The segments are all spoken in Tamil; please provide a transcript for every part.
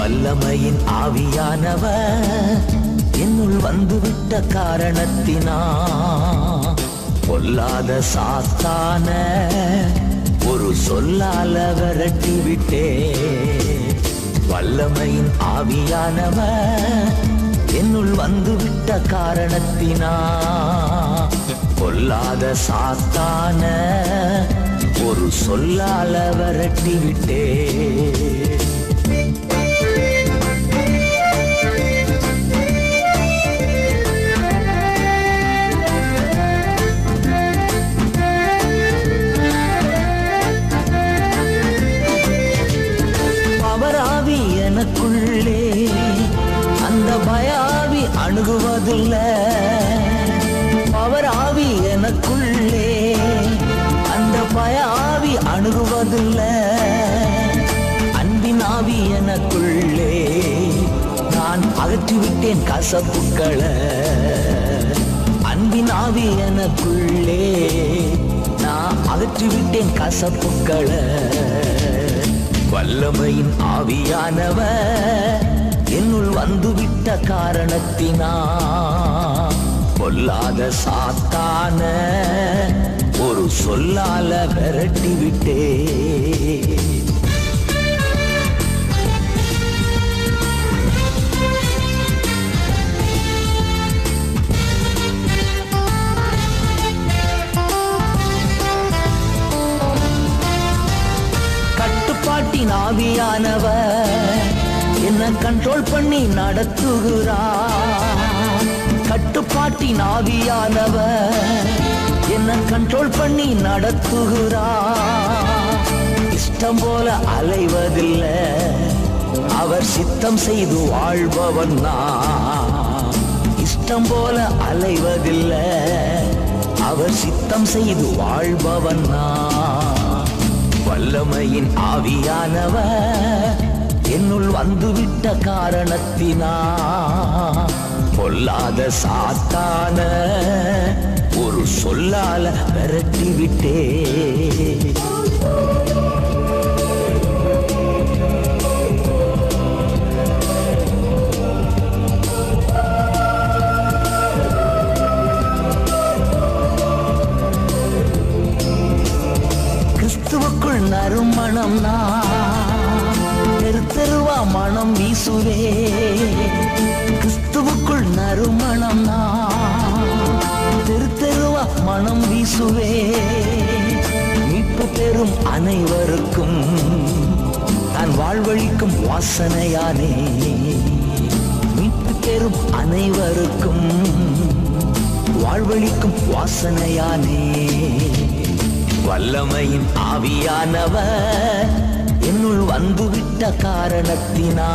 வல்லமையின் ஆவியானவர் என்னுள் வந்துவிட்ட காரணத்தினா பொல்லாத சாத்தான ஒரு சொல்லால விரட்டி விட்டே. வல்லமையின் ஆவியானவர் என்னுள் வந்துவிட்ட காரணத்தினா பொல்லாத சாத்தான ஒரு சொல்லால விரட்டி விட்டே. பவராவி எனக்குள்ளே அந்த பயாவி அணுகுவதில்லை. பவராவி எனக்குள்ளே அந்த பயாவி அணுகுவதில்லை. அன்பின் ஆவி எனக்குள்ளே நான் அகற்றிவிட்டேன் கசப்புக்களை. அன்பின் ஆவி எனக்குள்ளே நான் அகற்றிவிட்டேன் கசப்புக்களை. வல்லமையின் ஆவியானவர் என்னுள் வந்துவிட்ட காரணத்தினா பொல்லாத சாத்தான ஒரு சொல்லால விரட்டி விட்டே. கட்டுப்பாட்டின் ஆவியானவர் என்ன கண்ட்ரோல் பண்ணி நடத்துகிறார். கட்டுப்பாட்டின் ஆவியானவர் என்ன கண்ட்ரோல் பண்ணி நடத்துகிறார். இஷ்டம் போல அலைவதில்லை, அவர் சித்தம் செய்து வாழ்பவன் நான். இஷ்டம் போல அலைவதில்லை, அவர் சித்தம் செய்து வாழ்பவன் நான். வல்லமையின் ஆவியானவர் என்னுள் வந்துவிட்ட காரணத்தினா பொல்லாத சாத்தான ஒரு சொல்லால விரட்டி விட்டே. கிறிஸ்துவுக்குள் நறுமணம் தெரு தெருவா மனம் வீசுவே. கிறிஸ்துவுக்குள் நறுமணம் தெரு தெருவா மனம் வீசுவே. மீட்பு பெறும் அனைவருக்கும் நான் வாழ்வழிக்கும் வாசனையானே. மீட்பு பெறும் அனைவருக்கும் வாழ்வழிக்கும் வாசனையானே. வல்லமையின் ஆவியானவர் என்னுள் வந்துவிட்ட காரணத்தினா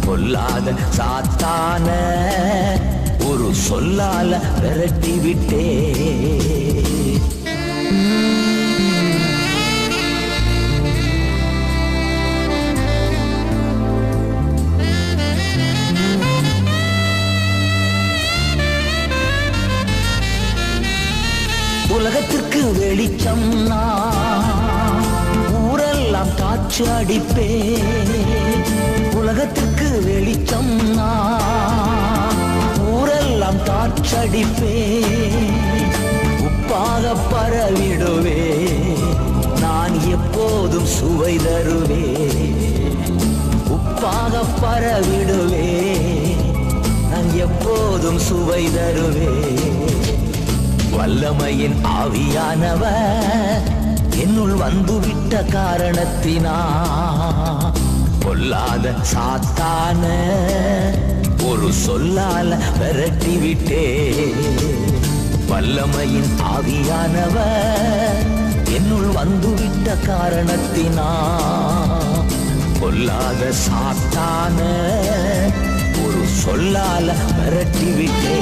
பொல்லாத சாத்தான ஒரு சொல்லால விரட்டி விட்டே. உலகத்திற்கு வெளிச்சம் ஊரெல்லாம் காற்று அடிப்பே. உலகத்திற்கு வெளிச்சம் ஊரெல்லாம் காற்றடிப்பே. உப்பாக பரவிடுவே, நான் எப்போதும் சுவை தருவே. உப்பாக பரவிடுவே, நான் எப்போதும் சுவை தருவே. வல்லமையின் ஆவியானவர் என்னுள் வந்துவிட்ட காரணத்தினா பொல்லாத சாத்தான ஒரு சொல்லால விரட்டி விட்டே. வல்லமையின் ஆவியானவர் என்னுள் வந்துவிட்ட காரணத்தினா பொல்லாத சாத்தான ஒரு சொல்லால விரட்டி விட்டே.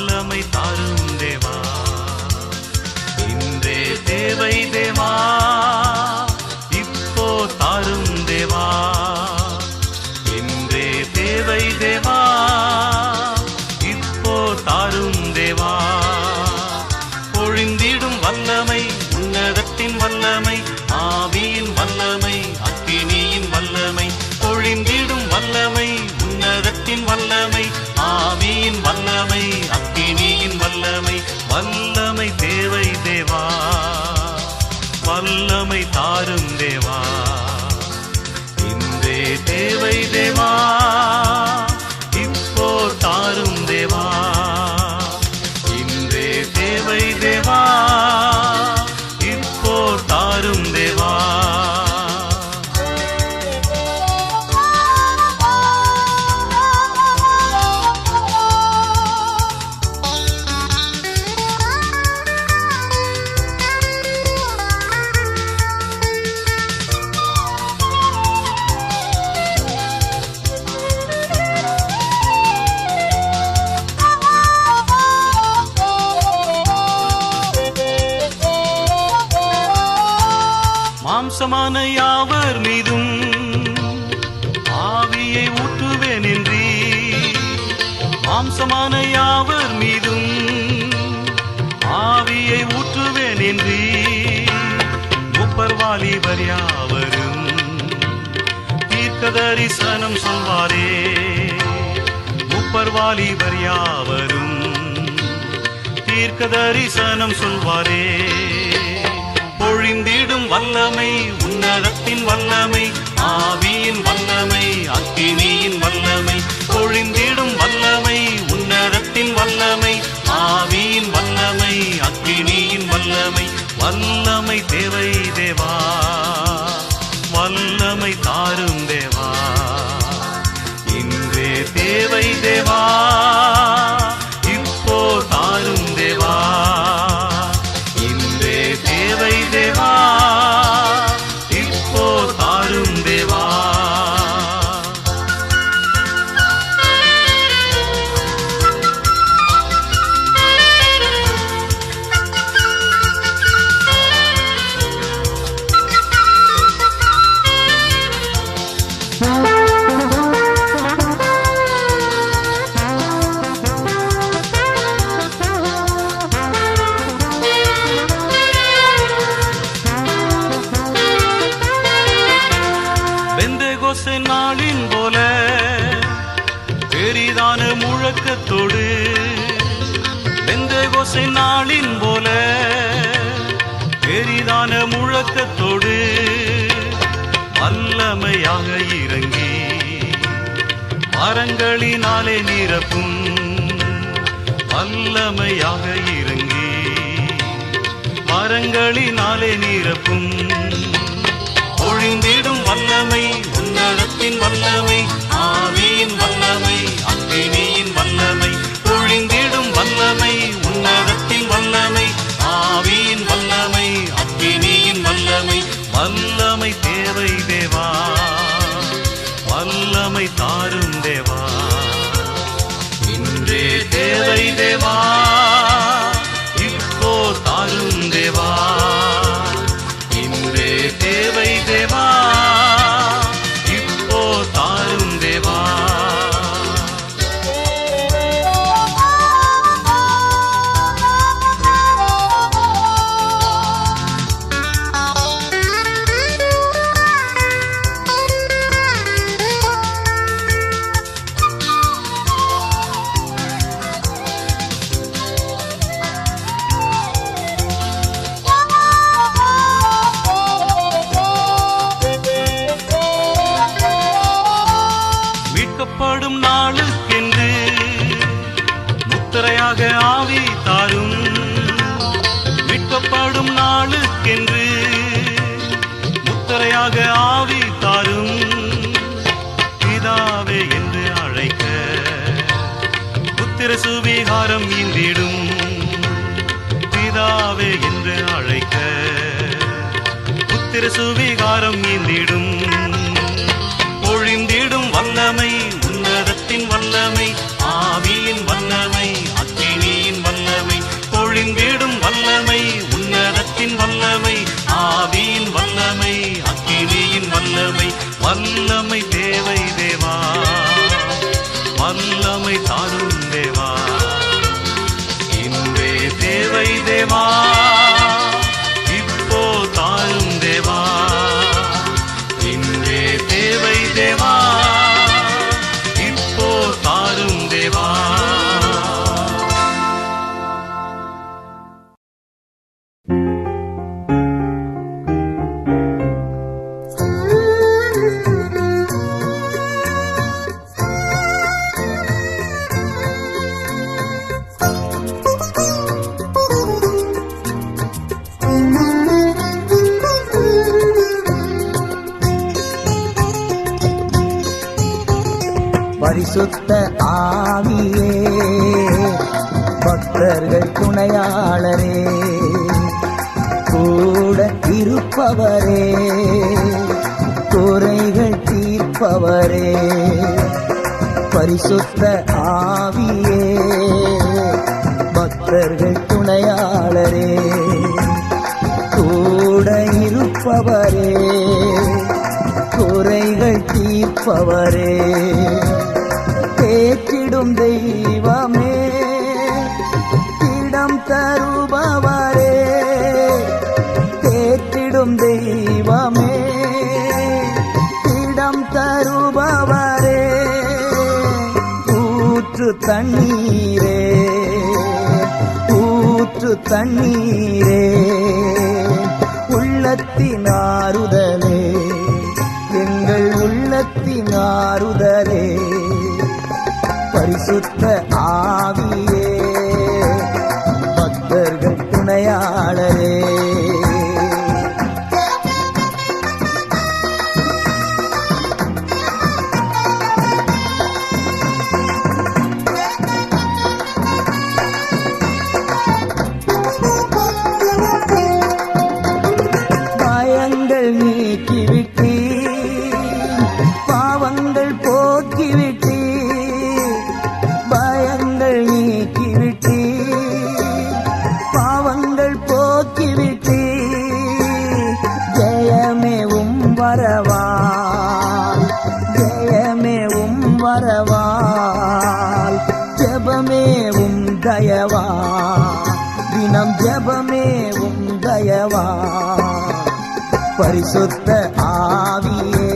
வல்லமை தாரும் தேவா. இன்றே தேவை தேவா, இப்போ தாரும் தேவா. இன்றே தேவை தேவா, இப்போ தாரும் தேவா. பொழிந்திடும் வல்லமை, உன்னதத்தின் வல்லமை, ஆவியின் வல்லமை, அக்கினியின் வல்லமை. பொழிந்திடும் வல்லமை, உன்னதத்தின் வல்லமை, ஆவியின் வல்லமை, அக்கினியின் வல்லமை. வல்லமை தேவை தேவா, வல்லமை தாரும் தேவா. இன்றே தேவை தேவா, இப்போ தாரும் தேவா. இன்றே தேவை தேவா, இப்போ தாரும் தேவா. மாம்சமான யாவர் மீதும் ஆவியை ஊற்றுவேன் என்றீ. மாம்சமான யாவர் மீதும் ஆவியை ஊற்றுவேன் என்றீ. முப்பர் வாலிபர் யாவரும் தீர்க்க தரிசனம் சொல்வாரே. முப்பர் வாலிபர் யாவரும் தீர்க்க தரிசனம் சொல்வாரே. பொழிந்திடும் வல்லமை, உன்னதத்தின் வல்லமை, ஆவியின் வல்லமை, அக்கினியின் வல்லமை. பொழிந்திடும் வல்லமை, உன்னதத்தின் வல்லமை, ஆவியின் வல்லமை, அக்கினியின் வல்லமை. வல்லமை தேவை தேவா, வல்லமை தாரும் தேவா. இன்றே தேவை தேவா, இப்போ தாரும் தேவா. இன்றே தேவை தேவா, இப்போ தாரும் தேவா. பெந்தெகோஸ்தே நாளின் போல பெரிதான முழக்கத்தோடு. பெந்தெகோஸ்தே நாளின் போல பெரிதான முழக்கத்தோடு வல்லமையாக இறங்கி மரங்களினாலே நிரப்பும். வல்லமையாக இறங்கி மரங்களினாலே நிரப்பும். பொழிந்திடும் வல்லமை, உன்னதத்தின் வல்லமை, ஆவியின் வல்லமை, அக்கினியின் வல்லமை. பொழிந்திடும் வல்லமை, உன்னதத்தின் வல்லமை, ஆவியின் வல்லமை, அக்கினியின் வல்லமை. வல்லமை தேவை தேவா, வல்லமை தாரும் தேவா. இன்றே தேவை தேவா, இப்போ தாரும் தேவா. இன்றே தேவை தேவா, இப்போ தாரும் தேவா. மீட்கப்படும் நாளுக்கென்று முத்திரையாக ஆவி தாரும். மீட்கப்படும் நாளுக்கென்று முத்திரையாக ஆவி தாரும். பிதாவே என்று அழைக்க புத்திர சுவிகாரம் ஈந்திடும். பிதாவே என்று அழைக்க புத்திர சுவிகாரம் ஈந்திடும். பொழிந்திடும் வல்லமை, உன்னதத்தின் வல்லமை, ஆவியின் வல்லமை, அக்கினி பரிசுத்த ஆவியே பக்தர்கள் துணையாளரே கூட இருப்பவரே குறைகள் தீர்ப்பவரே பரிசுத்த ஆவியே பக்தர்கள் துணையாளரே கூட இருப்பவரே குறைகள் தீர்ப்பவரே தேற்றிடும் தெய்வமே இடம் தருபவரே தேற்றிடும் தெய்வமே இடம் தருபவரே ஊற்று தண்ணீரே ஊற்று தண்ணீரே உள்ளத்தின் ஆறுதலே எங்கள் உள்ளத்தின் ஆறுதலே பரிசுத்த ஆவியே பக்தர்கள் துணையாளரே பயங்கள் நீக்கிவிட்டீ பாவங்கள் போக்கிவிட்டீ பயங்கள் நீக்கிவிட்டீ பாவங்கள் போக்கிவிட்டீ ஜெயமேவும் வரவால் ஜெயமேவும் வரவால் ஜெபமேவும் தயவா தினம் ஜெபமேவும் தயவா பரிசுத்த ஆவியே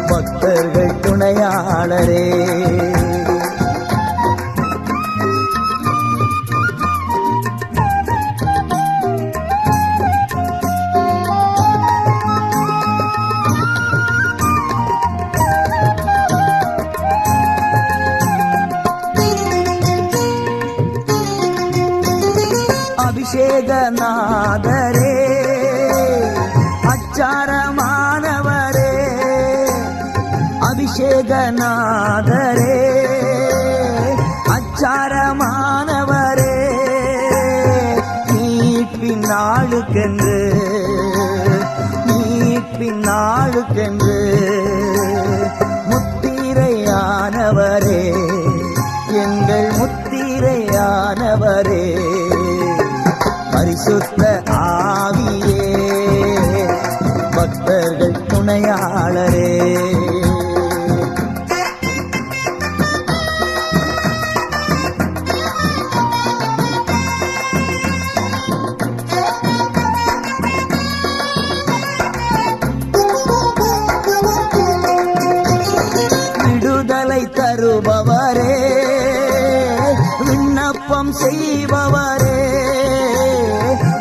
பக்தர்கள் துணையாளரே அபிஷேகநாதரே அச்சாரமானவரே அபிஷேகநாதரே அச்சாரமானவரே மீட்பின் நாளுக்கென்று மீட்பின் நாளுக்கென்று முத்திரையானவரே எங்கள் முத்திரையானவரே பரிசுத்த ஆவியே பக்தர்கள் துணையாளரே விடுதலை தருபவரே விண்ணப்பம் செய்பவரே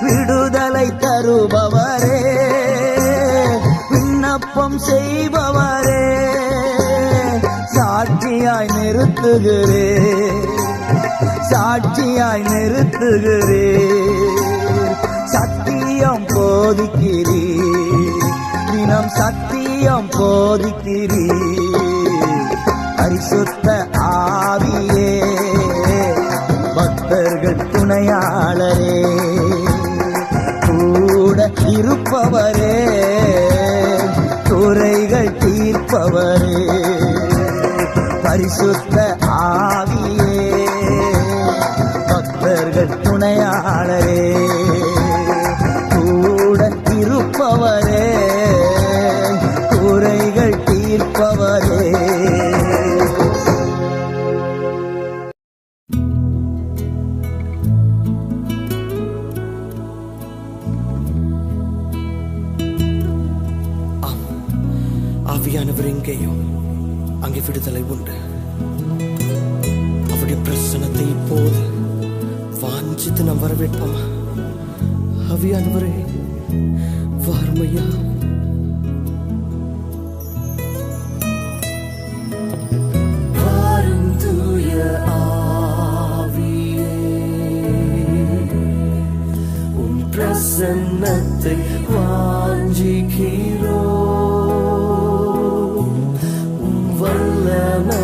விடுதலை தருபவரே விண்ணப்பம் செய்பவரே சாட்சியாய் நிறுத்துகிறே சாட்சியாய் நிறுத்துகிறே சத்தியம் போதிக்கிறீ தினம் சத்தியம் போதிக்கிறீ பரிசுத்த ஆவியே பக்தர்கள் துணையாளரே கூட இருப்பவரே குறைகள் தீர்ப்பவரே பரிசுத்த ஆவியே பக்தர்கள் துணையாளரே கூட இருப்பவரே குறைகள் தீர்ப்பவரே ஆவியானவர் எங்கேயோ அங்கே விடுதலை உண்டு. அவருடைய பிரசனத்தை இப்போது வாஞ்சித்து நாம் வரவேற்போமா? ஆவியானவரே வாருமையா. வாரும் தூய ஆவியே, உம் பிரசன்னத்தை வாஞ்சிக்கிறோம். வல்லமை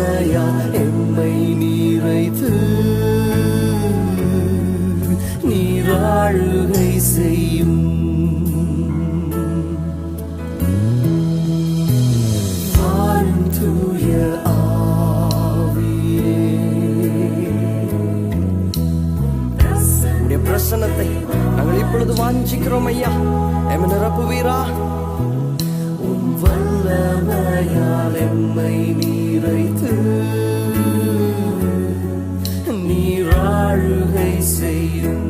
பிரசன்னத்தை நாங்கள் இப்பொழுது வாஞ்சிக்கிறோம் ஐயா. எம்மை நிரப்புவீரா? உம் வல்லமையால் எம்மை நீரைத்து நீராழுகை செய்யும்.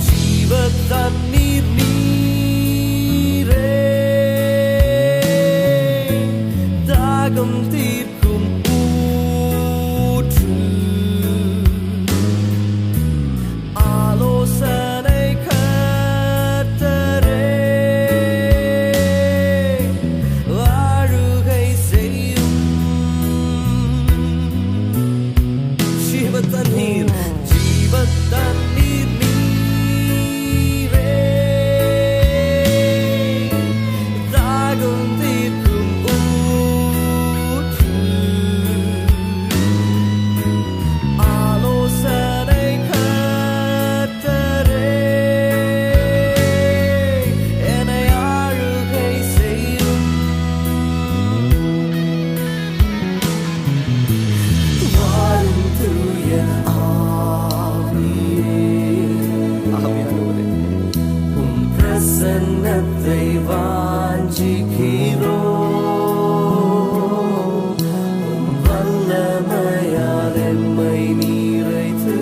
ஜீவ தண்ணீர் நீரே, தாகம் தீர்க்கும் ஊற்று, ஆலோசனை கர்த்தரே, வாழுகை செய்யும். ஜீவ தண்ணீர் நீரே, தாகம் தீர்க்கும் ஊற்று, ஆலோசனை கர்த்தரே, என்னை ஆளுகை செய்யும். வாழும் தூய ஆவியானவரே, உம் பிரசன்னத்தை வாஞ்சிக்கிறோம். உம் வல்லமையால் எம்மை நீரைத்து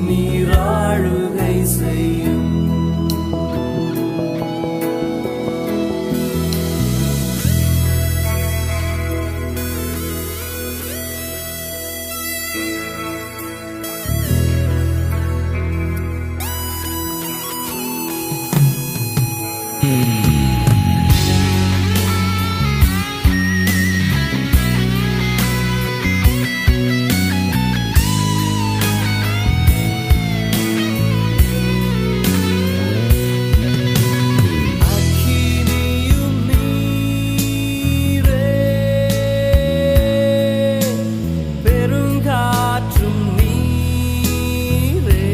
நீராழுகை செய்யும். அக்கினியும் நீரே, பெருங்காற்றும் நீரே,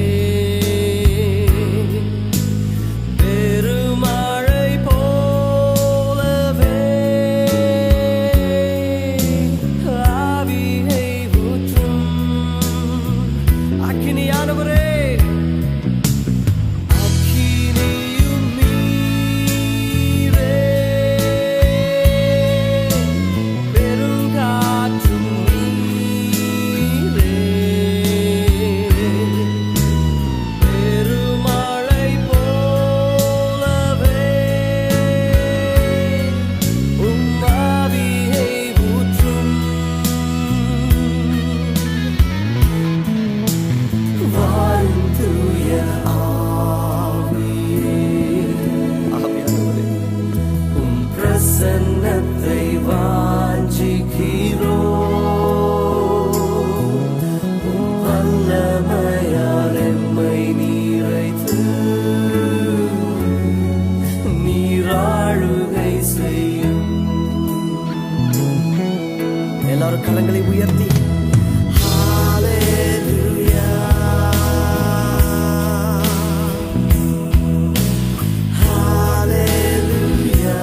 பெருமழை போலவே ஆவியை ஊற்றும். அக்கினியானவரே, அக்கினியும் நீரே, பெருங்காற்றும் நீரே, பெருமழை போலவே உம் ஆவியை ஊற்றும். வாழும் தூய ஆவியானவரே, உம் பிரசன்னத்தை வாஞ்சிக்கிறோம். உம் வல்லமையால் எம்மை நீரைத்து நீராழுகை செய்யும். எல்லாரும் கரங்களை உயர்த்தி ஹalleluya, ஹalleluya,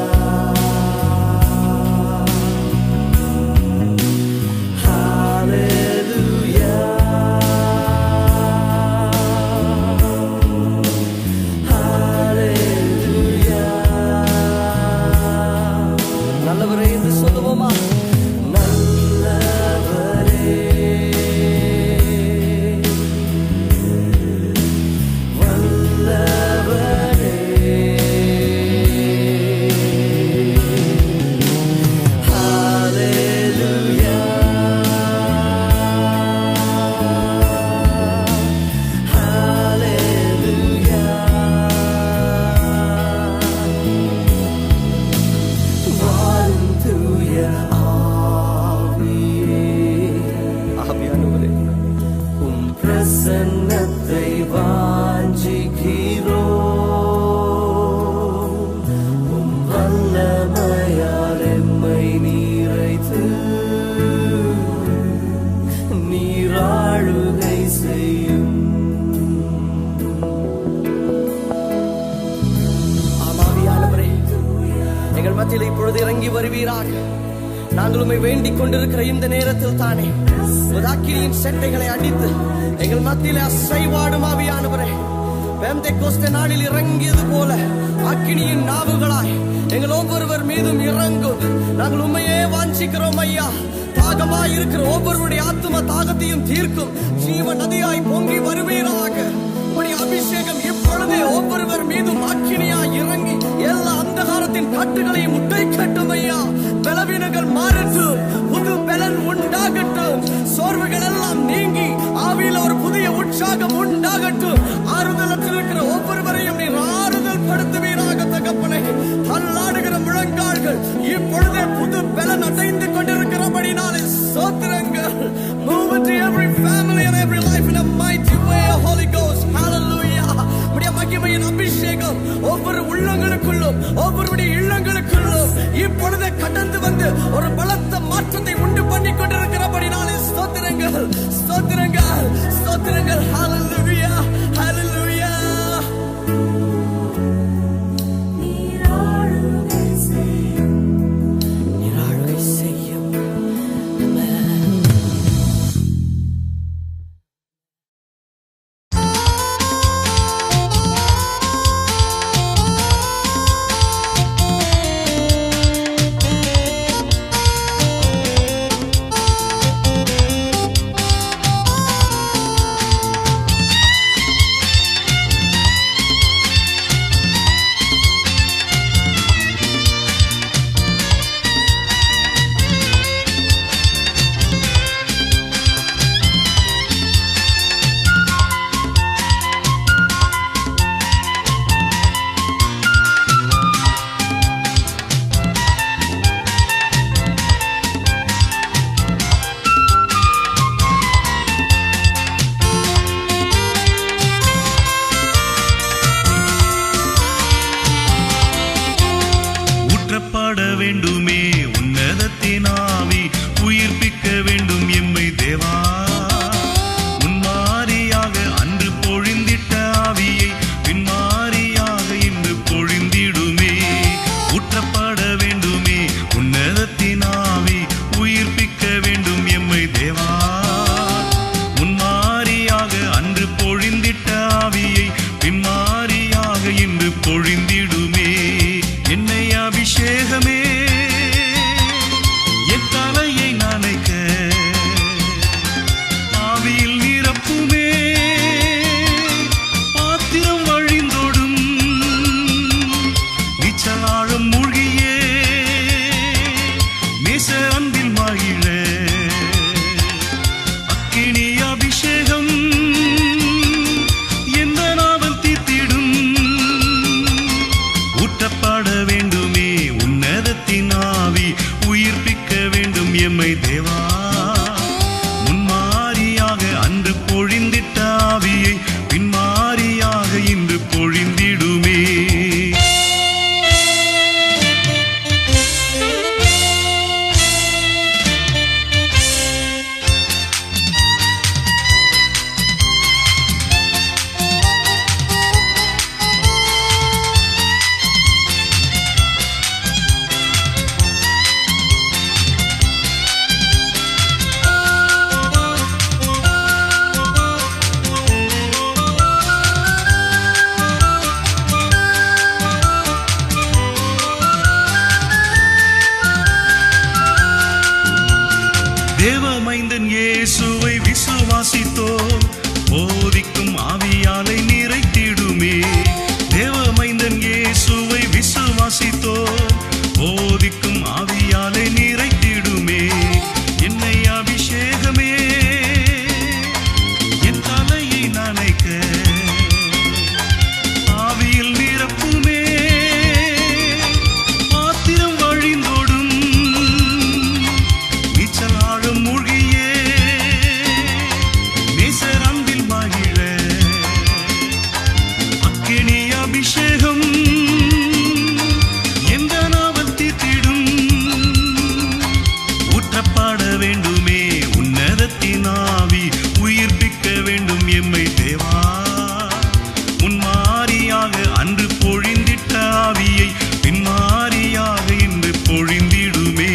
ஹalleluya, ஹalleluya. நல்லவரே என்று சொல்லுவோமா? நல்லவரே, வல்லவரே, ஹalleluya, ஹalleluya. வாழும் தூய ஆவியானவரே, உம் பிரசன்னத்தை வாஞ்சிக்கிறோம். உம் வல்லமையால் எம்மை நீரைத்து நீராழுகை செய்யும். ஆமாவியானவரே, எங்கள் மத்தியில் இப்பொழுது இறங்கி வருவீராக. நாங்கள் உம்மை வேண்டிக் கொண்டிருக்கிற இந்த நேரத்தில் தானே அக்கினியின் செட்டைகளை அடித்து எங்கள் மத்தியிலே அசைவாடும் ஆவியானவரே, பெந்தெக்கோஸ்தே நாளில் இறங்கியது போல அக்கினியின் நாவுகளாய் எங்கள் ஒவ்வொருவர் மீதும் இறங்கும். நாங்கள் உண்மையே வாஞ்சிக்கிறோம் ஐயா. தாகமாய் இருக்கிற ஒவ்வொருவருடைய ஆத்தும தாகத்தையும் தீர்க்கும் ஜீவ நதியாய் பொங்கி வருவீராக. உம்முடைய அபிஷேகம் இப்பொழுதே ஒவ்வொருவர் மீதும் அக்கினியாய் இறங்கி எல்லா அந்தகாரத்தின் கட்டுகளையும் முட்டை கட்டும் ஐயா. பலவீனங்கள் மாறட்டும், புது பலன் உண்டாகட்டும், சோர்வுகள் எல்லாம் நீங்கி ஆவியில் ஒரு புதிய உற்சாகம் உண்டாகட்டும். ஆறுதலத்தில் இருக்கிற ஒவ்வொருவரையும் நீர் ஆறுதல் படுத்துவீராக தகப்பனே. தள்ளாடுகிற முழங்கால்கள் இப்பொழுதே புது பலன் அடைந்து கொண்டிருக்கிறபடினாலே ஸ்தோத்திரங்கள். Move into every family and every life in a mighty way, Holy Ghost. Hallelujah. உம்முடைய மகிமையின் அபிஷேகம் ஒவ்வொரு உள்ளங்களுக்குள்ளும் ஒவ்வொருடைய இல்லங்களுக்குள்ளும் இப்பொழுதே கடந்து வந்து ஒரு பலத்த மாற்றத்தை உண்டு பண்ணி கொண்டிருக்கிறபடினாலே ஸ்தோத்திரங்கள், ஸ்தோத்திரங்கள், ஸ்தோத்திரங்கள். Hallelujah, hallelujah. நீராளுகை செய்யும். வேண்டுமே உன்னதத்தின் ஆவி, உயிர்ப்பிக்க வேண்டும் எம்மை தேவா. முன்மாரியாக அன்று பொழிந்திட்ட ஆவியை பின்மாரியாக இன்று பொழிந்திடுமே. ஊற்றப்பட வேண்டுமே உன்னதத்தின் ஆவி, உயிர்ப்பிக்க வேண்டும் எம்மை தேவா. முன்மாரியாக அன்று பொழிந்திட்ட ஆவியை பின்மாரியாக இன்று பொழிந்திடுமே. என்னை அபிஷேகமே என் தலையை நனைக்க, ஆவியில் நிரப்புமே பாத்திரம் வழிந்தோடும். நீச்சலாழம் மூழ்கியே நேச அன்பில் மகிழ, அக்கினி அபிஷேகம் எந்த நாவல் தீத்திடும். ஊற்றப்பட வேண்டுமே உன்னதத்தின் ஆவி, உயிர்ப்பிக்க வேண்டும் எம்மை தேவா. முன்மாரியாக அன்று பொழிந்திட்ட ஆவியை பின்மாரியாக இன்று பொழிந்திடுமே. தேவமைந்தன் இயேசுவை விசுவாசித்தோம், போதிக்கும் ஆவியாலை நிறைத்திடுமே. தேவமைந்தன் இயேசுவை விசுவாசித்தோம், போதிக்கும் ஆவியாலை நிறைத்திடுமே. என்னை அபிஷேகமே என் தலையை நனைக்க, ஆவியில் நிரப்புமே பாத்திரம் வழிந்தோடும். நீச்சலாழும் மூழ்கியே நேசர் அன்பில் மகிழ, அக்கினி அபிஷேகம் எந்த நாவல் தீத்திடும். ஊற்றப்பட வேண்டுமே உன்னதத்தின் ஆவி, உயிர்ப்பிக்க வேண்டும் எம்மை தேவா. முன்மாரியாக அன்று பொழிந்திட்ட ஆவியை பின்மாரியாக இன்று பொழிந்திடுமே.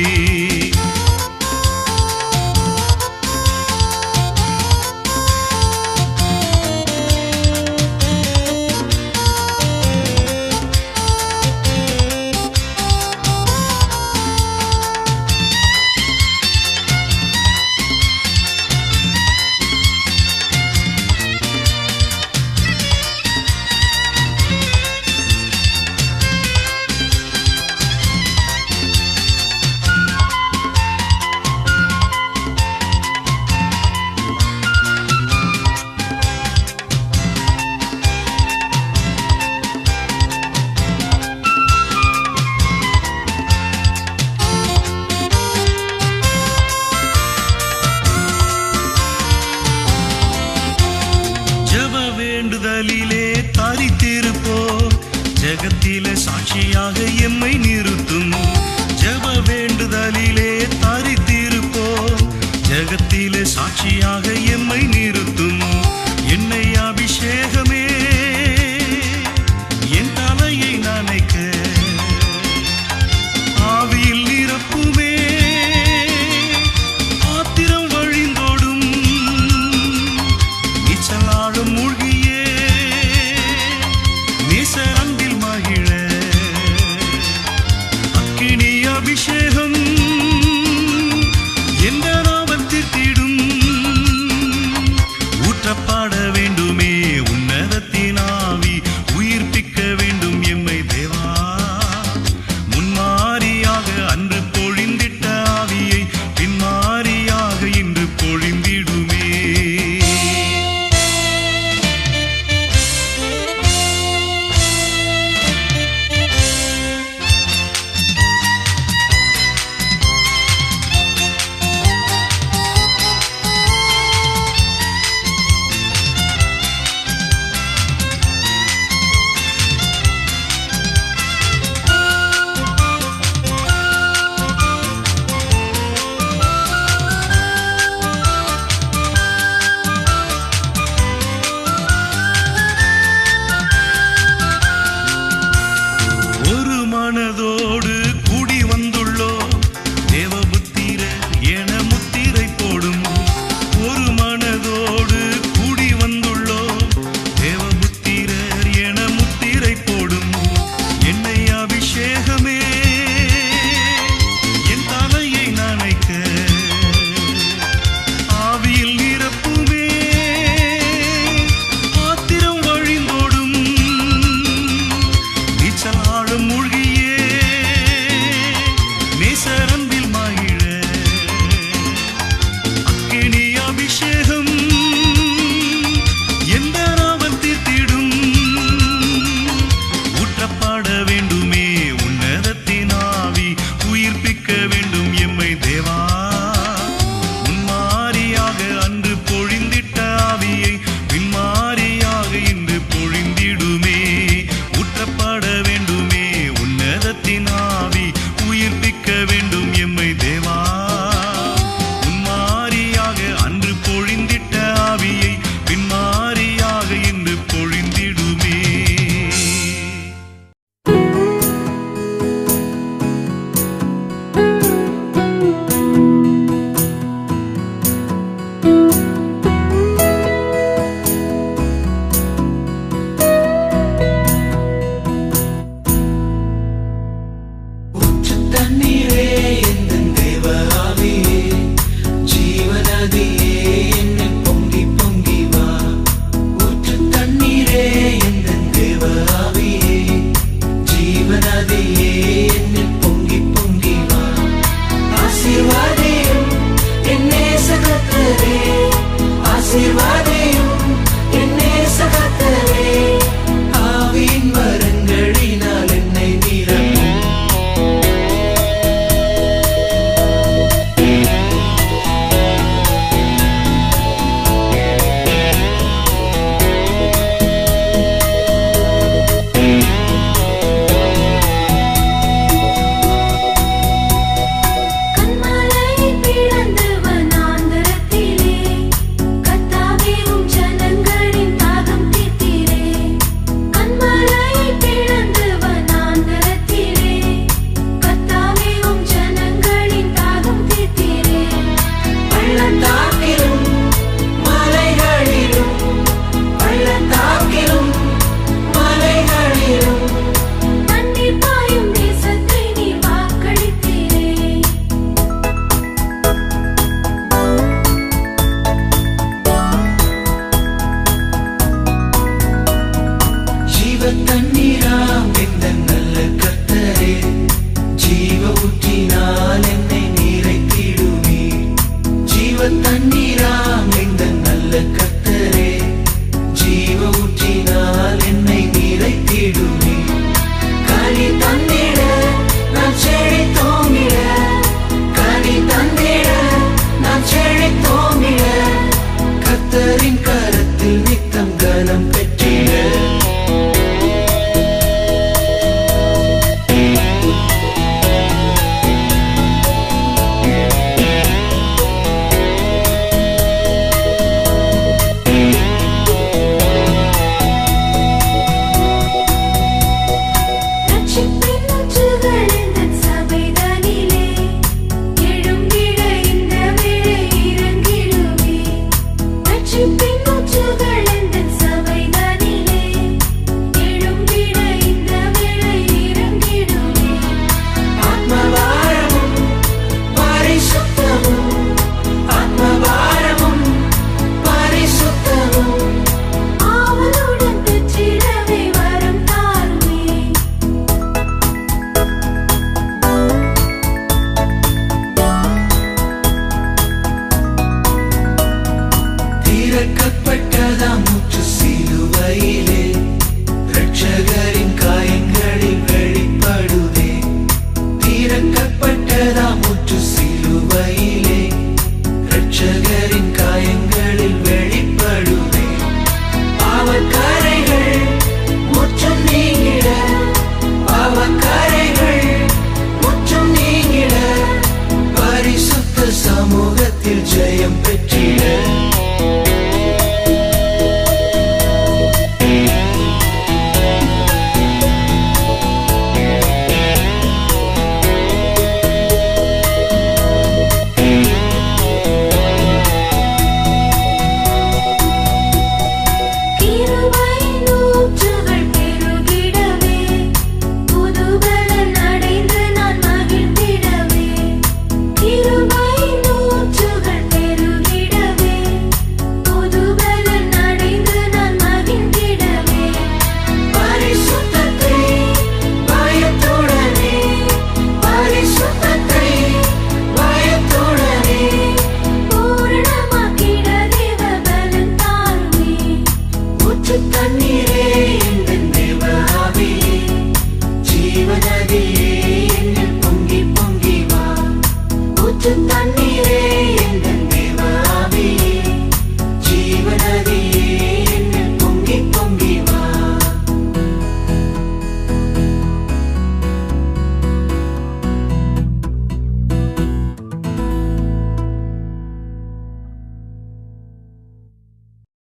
சிலுவையிலே இரட்சகரின் காயங்களில் வெளிப்படுவே பாவக்கரைகள் முற்றும் நீங்கிட பாவக்கரைகள் முற்றும் நீங்கிட பரிசுத்த சமூகத்தில் ஜெயம் பெற்றிட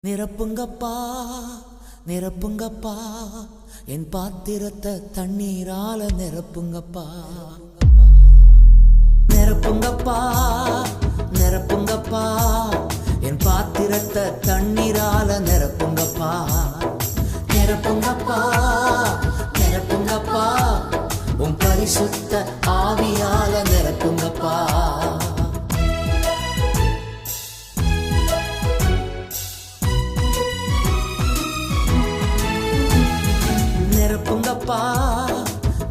நிரப்புங்கப்பா நிரப்புங்கப்பா என் பாத்திரத்தை தண்ணீரால நிரப்புங்கப்பா நிரப்புங்கப்பா நிரப்புங்கப்பா என் பாத்திரத்தை தண்ணீரால நிரப்புங்கப்பா நிரப்புங்கப்பா நிரப்புங்கப்பா உன் பரிசுத்த ஆவியால நிரப்புங்கப்பா நிரப்புங்கப்பா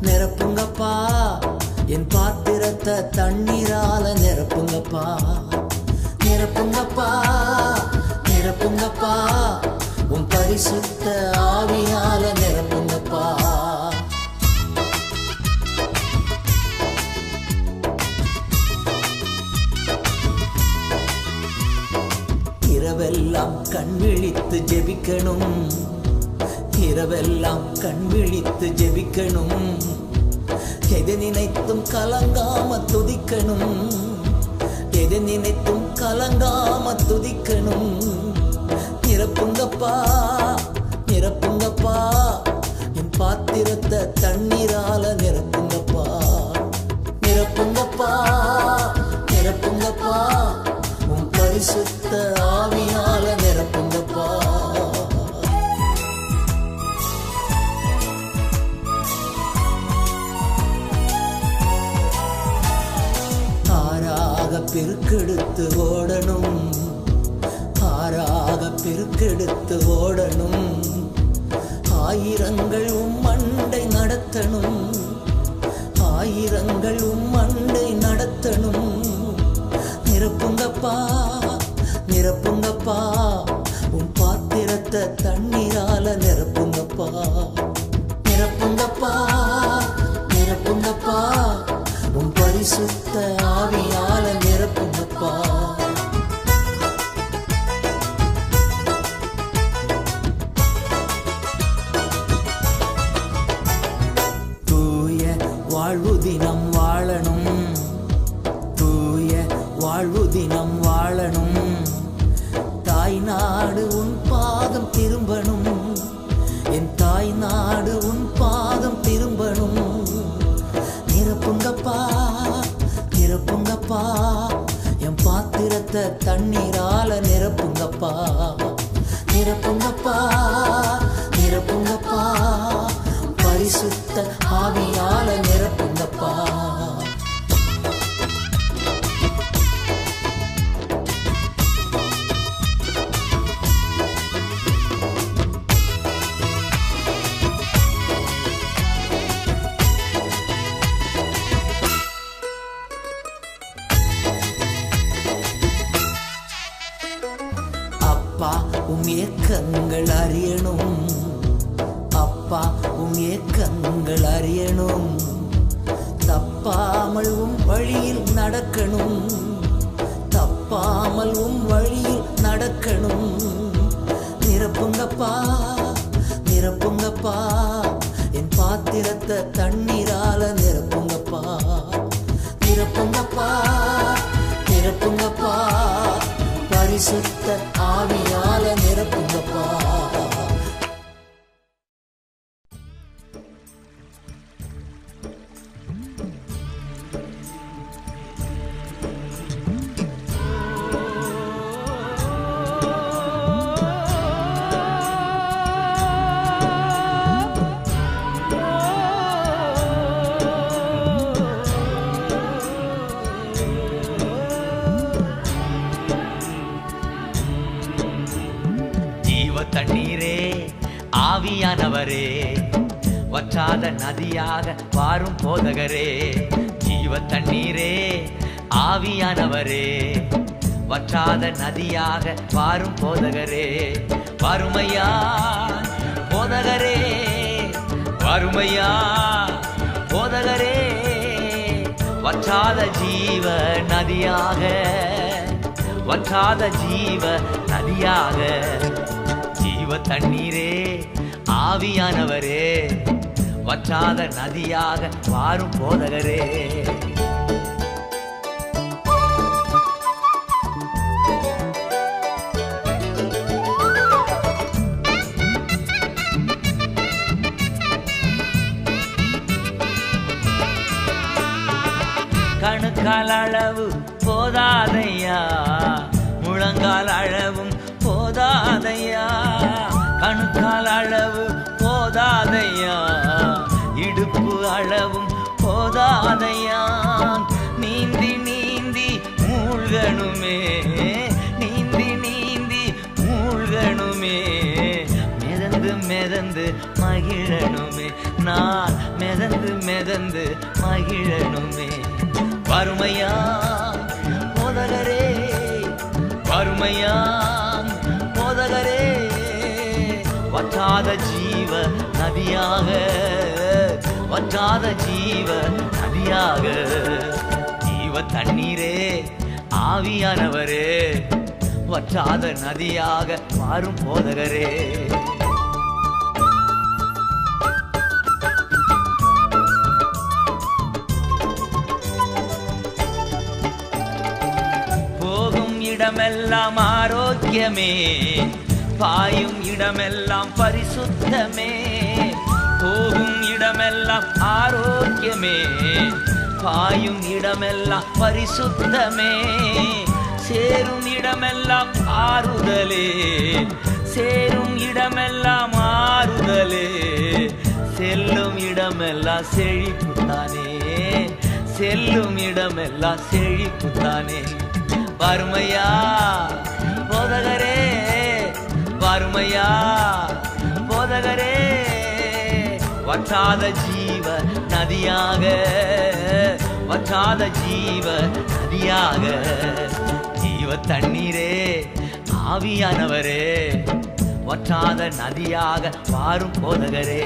நிரப்புங்கப்பா என் பாத்திரத்தை தண்ணீரால நிரப்புங்கப்பா நிரப்புங்கப்பா நிரப்புங்கப்பா உன் பரிசுத்த ஆவியால நிரப்புங்கப்பா இரவெல்லாம் கண் விழித்து ஜெபிக்கணும் இரவெல்லாம் கண் விழித்து ஜெபிக்கணும் எதை நினைத்தும் கலங்காம துதிக்கணும் எதை நினைத்தும் கலங்காம துதிக்கணும் நிரப்புங்கப்பா நிரப்புங்கப்பா என் பாத்திரத்தை தண்ணீரால நிரப்புங்கப்பா நிரப்புங்கப்பா நிரப்புங்கப்பா உன் பரிசுத்த ஆவியால நிரப்புங்கப்பா பெருக்கெடுத்து ஓடணும் ஆறாக பெருக்கெடுத்து ஓடணும் ஆயிரங்கள் மண்டை நடத்தணும் ஆயிரங்கள் மண்டை நடத்தணும் நிரப்புங்கப்பா நிரப்புங்கப்பா உன் பாத்திரத்தை தண்ணீரால நிரப்புங்கப்பா நிரப்புங்கப்பா நிரப்புங்கப்பா உன் பரிசுத்த ஆவியால நிரப்புங்கப்பா தூய வாழ்வு தினம் வாழணும் தூய வாழ்வு தினம் வாழணும் தாய் நாடு உன் பாதம் திரும்பணும் என் தாய் நாடு உன் பாதம் திரும்பணும் நிரப்புங்கப்பா நிரப்புங்கப்பா என் பாத்திரத்தை தண்ணீரால நிரப்புங்கப்பா நிரப்புங்கப்பா நிரப்புங்கப்பா பரிசுத்த ஆவியால நிரப்புங்கப்பா அப்பா உம் ஏக்கங்கள் அறியணும் அப்பா உம் ஏக்கங்கள் அறியணும் தப்பாமல் உம் வழியில் நடக்கணும் தவறாமல் உம் வழியில் நடக்கணும். நிரப்புங்கப்பா நிரப்புங்கப்பா, என் பாத்திரத்தை தண்ணீரால நிரப்புங்கப்பா. நிரப்புங்கப்பா நிரப்புங்கப்பா, பரிசுத்த ஆவியால நிரப்புங்கப்பா. தண்ணீரே ஆவியானவரே, வற்றாத நதியாக வாரும் போதகரே. ஜீவ தண்ணீரே ஆவியானவரே, வற்றாத நதியாக வாரும் போதகரே. வறுமையா போதகரே, வறுமையா போதகரே, வற்றாத ஜீவ நதியாக, வற்றாத ஜீவ நதியாக. ஜீவ தண்ணீரே ஆவியானவரே, வற்றாத நதியாக வாரும் போதகரே. கணுக்கால் அளவு போதாதையா, முழங்கால் அளவும் போதாதையா. கணுக்கால் அளவு போதாதையா, இடுப்பு அளவும் போதாதையா. நீந்தி நீந்தி மூழ்கணுமே, நீந்தி நீந்தி மூழ்கணுமே. மிதந்து மிதந்து மகிழணுமே, நான் மிதந்து மிதந்து மகிழணுமே. வறுமையா போதகரே, வறுமையா போதகரே, வற்றாத ஜீவ நதியாக, வற்றாத ஜீவ நதியாக. ஜீவ தண்ணீரே ஆவியானவரே, வற்றாத நதியாக வாரும் போதகரே. போகும் இடமெல்லாம் ஆரோக்கியமே, பாயும் இடமெல்லாம் பரிசுத்தமே. போகும் இடமெல்லாம் ஆரோக்கியமே, பாயும் இடமெல்லாம் பரிசுத்தமே. சேரும் இடமெல்லாம் ஆறுதலே, சேரும் இடமெல்லாம் ஆறுதலே. செல்லும் இடமெல்லாம் செழிப்புத்தானே, செல்லும் இடமெல்லாம் செழிப்புத்தானே. வறுமையா போதகரே, வறுமையா போதகரே, வற்றாத ஜீவ நதியாக, வற்றாத ஜீவ நதியாக. ஜீவ தண்ணீரே ஆவியானவரே, வற்றாத நதியாக வாரும் போதகரே.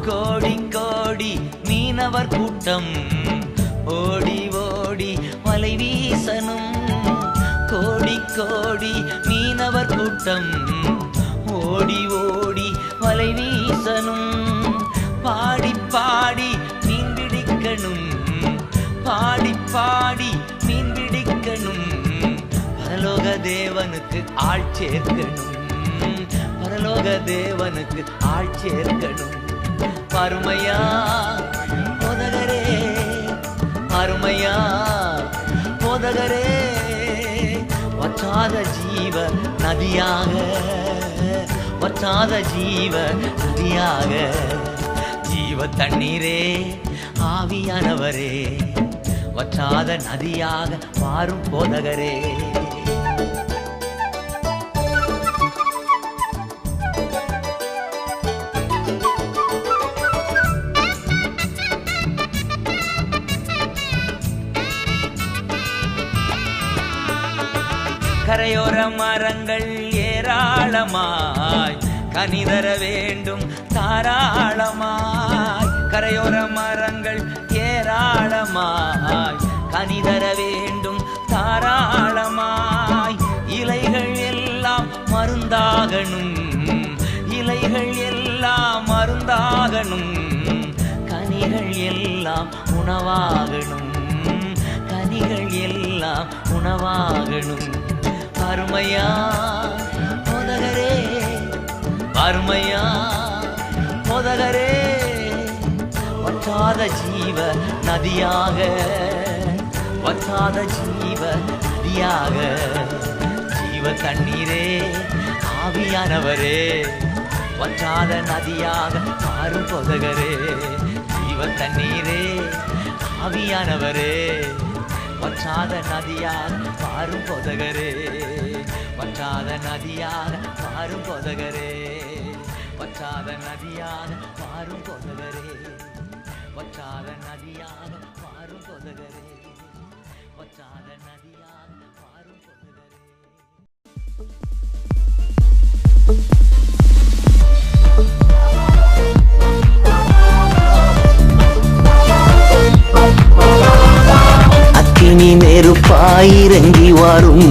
கோடி கோடி மீனவர் கூட்டம் ஓடி ஓடி வலை வீசனும். கோடி கோடி மீனவர் கூட்டம் ஓடி ஓடி வலை வீசனும். பாடி பாடி மீன் பிடிக்கணும், பாடி பாடி மீன் பிடிக்கணும். பரலோக தேவனுக்கு ஆள் சேர்க்கணும், பரலோக தேவனுக்கு ஆள் சேர்க்கணும். வறுமையா போதகரே, வறுமையா போதகரே, வற்றாத ஜீவ நதியாக, வற்றாத ஜீவ நதியாக. ஜீவ தண்ணீரே ஆவியானவரே, வற்றாத நதியாக வாரும் போதகரே. கரையோர மரங்கள் ஏராளமாய் கனிதர வேண்டும் தாராளமாய். கரையோர மரங்கள் ஏராளமாய் கனிதர வேண்டும் தாராளமாய். இலைகள் எல்லாம் மருந்தாகணும், இலைகள் எல்லாம் மருந்தாகணும், கனிகள் எல்லாம் உணவாகணும், கனிகள் எல்லாம் உணவாகணும். அருமையா போதகரே, அருமையா போதகரே, வற்றாத ஜீவ நதியாக, வற்றாத ஜீவ நதியாக, ஜீவ தண்ணீரே ஆவியானவரே, வற்றாத நதியாக மாறும் போதகரே, ஜீவ தண்ணீரே ஆவியானவரே, வற்றாத நதியாக மாறும் போதகரே, வற்றாத நதியாக மாறும் போதகரே, வற்றாத நதியாக மாறும் போதகரே, வற்றாத நதியாக மாறும் போதகரே, வற்றாத நதியாக மாறும் போதகரே. அக்கினி நெருப்பாயிரங்கி வரும்,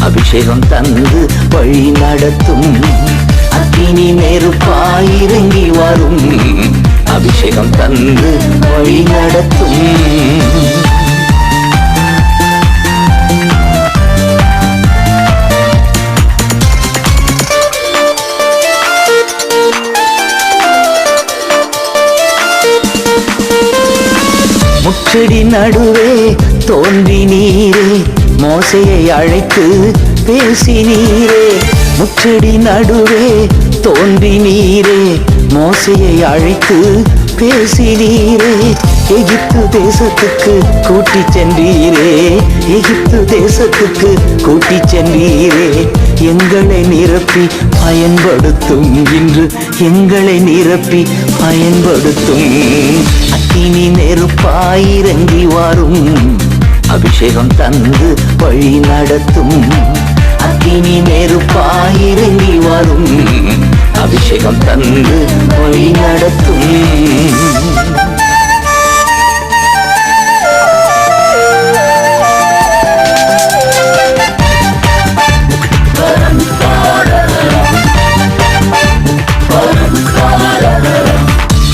அபிஷேகம் தந்து வழி நடத்தும். அக்கினி நெருப்பாயிரங்கி வரும், அபிஷேகம் தந்து வழி நடத்தும். முச்செடி நடுவே தோன்றி நீரே, மோசையை அழைத்து பேசினீரே. முச்செடி நடுவே தோன்றி நீரே, மோசையை அழைத்து பேசினீரே. எகிப்து தேசத்துக்கு கூட்டி சென்றீரே, எகிப்து தேசத்துக்கு கூட்டி சென்றீரே. எங்களை நிரப்பி பயன்படுத்தும், இன்று எங்களை நிரப்பி பயன்படுத்தும். அக்கினி நெருப்பாயிரங்கி வரும், அபிஷேகம் தந்து வழி நடத்தும். அக்கினி நெருப்பாயிரங்கி வரும், அபிஷேகம் தந்து வழி நடத்தும்.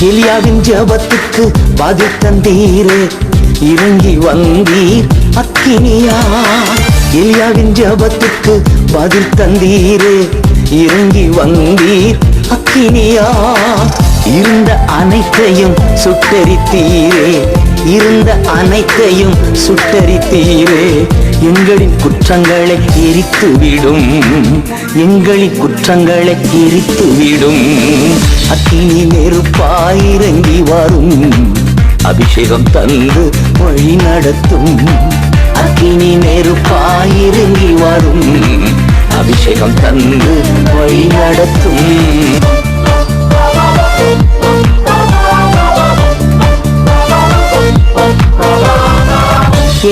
எலியாவின் ஜெபத்துக்கு பதில் தந்தீரே, இறங்கி வந்தீர் அக்கினியா. எலியாவின் ஜெபத்துக்கு பதில் தந்தீரே, இறங்கி வந்தீர் அக்கினியா. இருந்த அனைத்தையும் சுட்டரித்தீரே, இருந்த அனைத்தையும் சுட்டரித்தீரே. எங்களின் குற்றங்களை எரித்துவிடும், எங்களின் குற்றங்களை எரித்துவிடும். அக்கினி நெருப்பாயிரங்கி வரும், அபிஷேகம் தந்து வழி நடத்தும். அக்கினி நெருப்பாயிரங்கி வரும், அபிஷேகம் தந்து வழி நடத்தும்.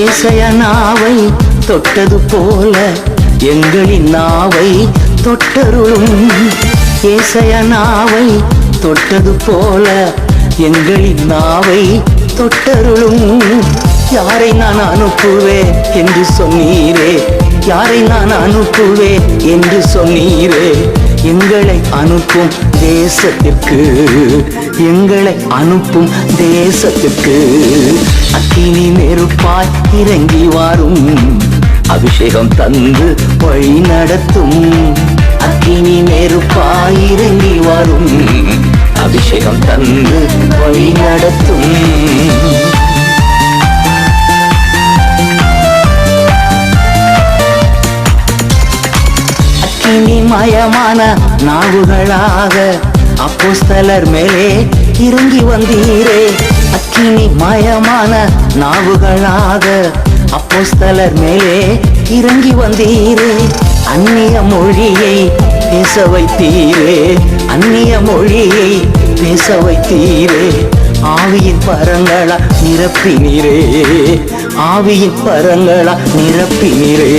ஏசாயா நாவை தொட்டது போல எங்களின் நாவை தொட்டருளும். ஏசாயா நாவை தொட்டது போல எங்களின் நாவை தொட்டருளும். யாரை நான் அனுப்புவேன் என்று சொன்னீரே, யாரை நான் அனுப்புவேன் என்று சொன்னீரே. எங்களை அனுப்பும் தேசத்திற்கு, எங்களை அனுப்பும் தேசத்திற்கு. அக்கினி நெருப்பாய் இறங்கி வரும், அபிஷேகம் தந்து வழி நடத்தும். அக்கினி நெருப்பாய் இறங்கி வரும், அபிஷேகம் தந்து வழி நடத்தும். அக்கினி மயமான நாவுகளாக அப்போஸ்தலர் மேலே இறங்கி வந்தீரே. அக்கினி மயமான நாவுகளாக அப்போஸ்தலர் மேலே இறங்கி வந்தீரே. அந்நிய மொழியை பேச வைத்தீரே, அந்நிய மொழியை பேச வைத்தீரே. ஆவியின் பரங்களா நிரப்பினீரே, ஆவியின் பரங்களா நிரப்பினீரே.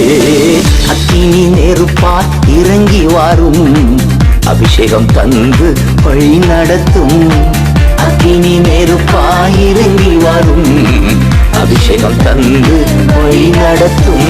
அக்கினி நெருப்பாய் இறங்கி வரும் அபிஷேகம் தந்து வழி நடத்தும் அக்கினி நெருப்பாய் இறங்கி வரும் அபிஷேகம் தந்து வழி நடத்தும்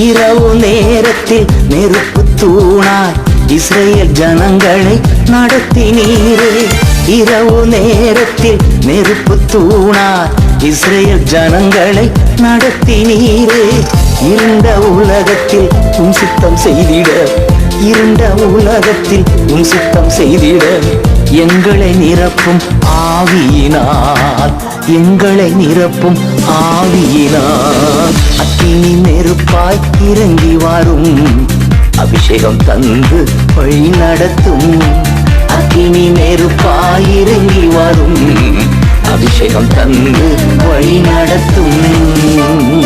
இரவு நேரத்தில் நெருப்பு தூணாய் இஸ்ரேல் ஜனங்களை நடத்தினீரே இரவு நேரத்தில் நெருப்பு தூணாய் இஸ்ரேல் ஜனங்களை நடத்தினீரே இருண்ட உலகத்தில் உம் சித்தம் செய்திட இருண்ட உலகத்தில் உம் சித்தம் செய்திட எங்களை நிரப்பும் ஆவியினால் எங்களை நிரப்பும் ஆவியினால் அக்கினி நெருப்பாய் இறங்கி வரும் அபிஷேகம் தந்து வழி நடத்தும் அக்கினி நெருப்பாய் இறங்கி வரும் அபிஷேகம் தந்து வழி நடத்தும் இறங்கி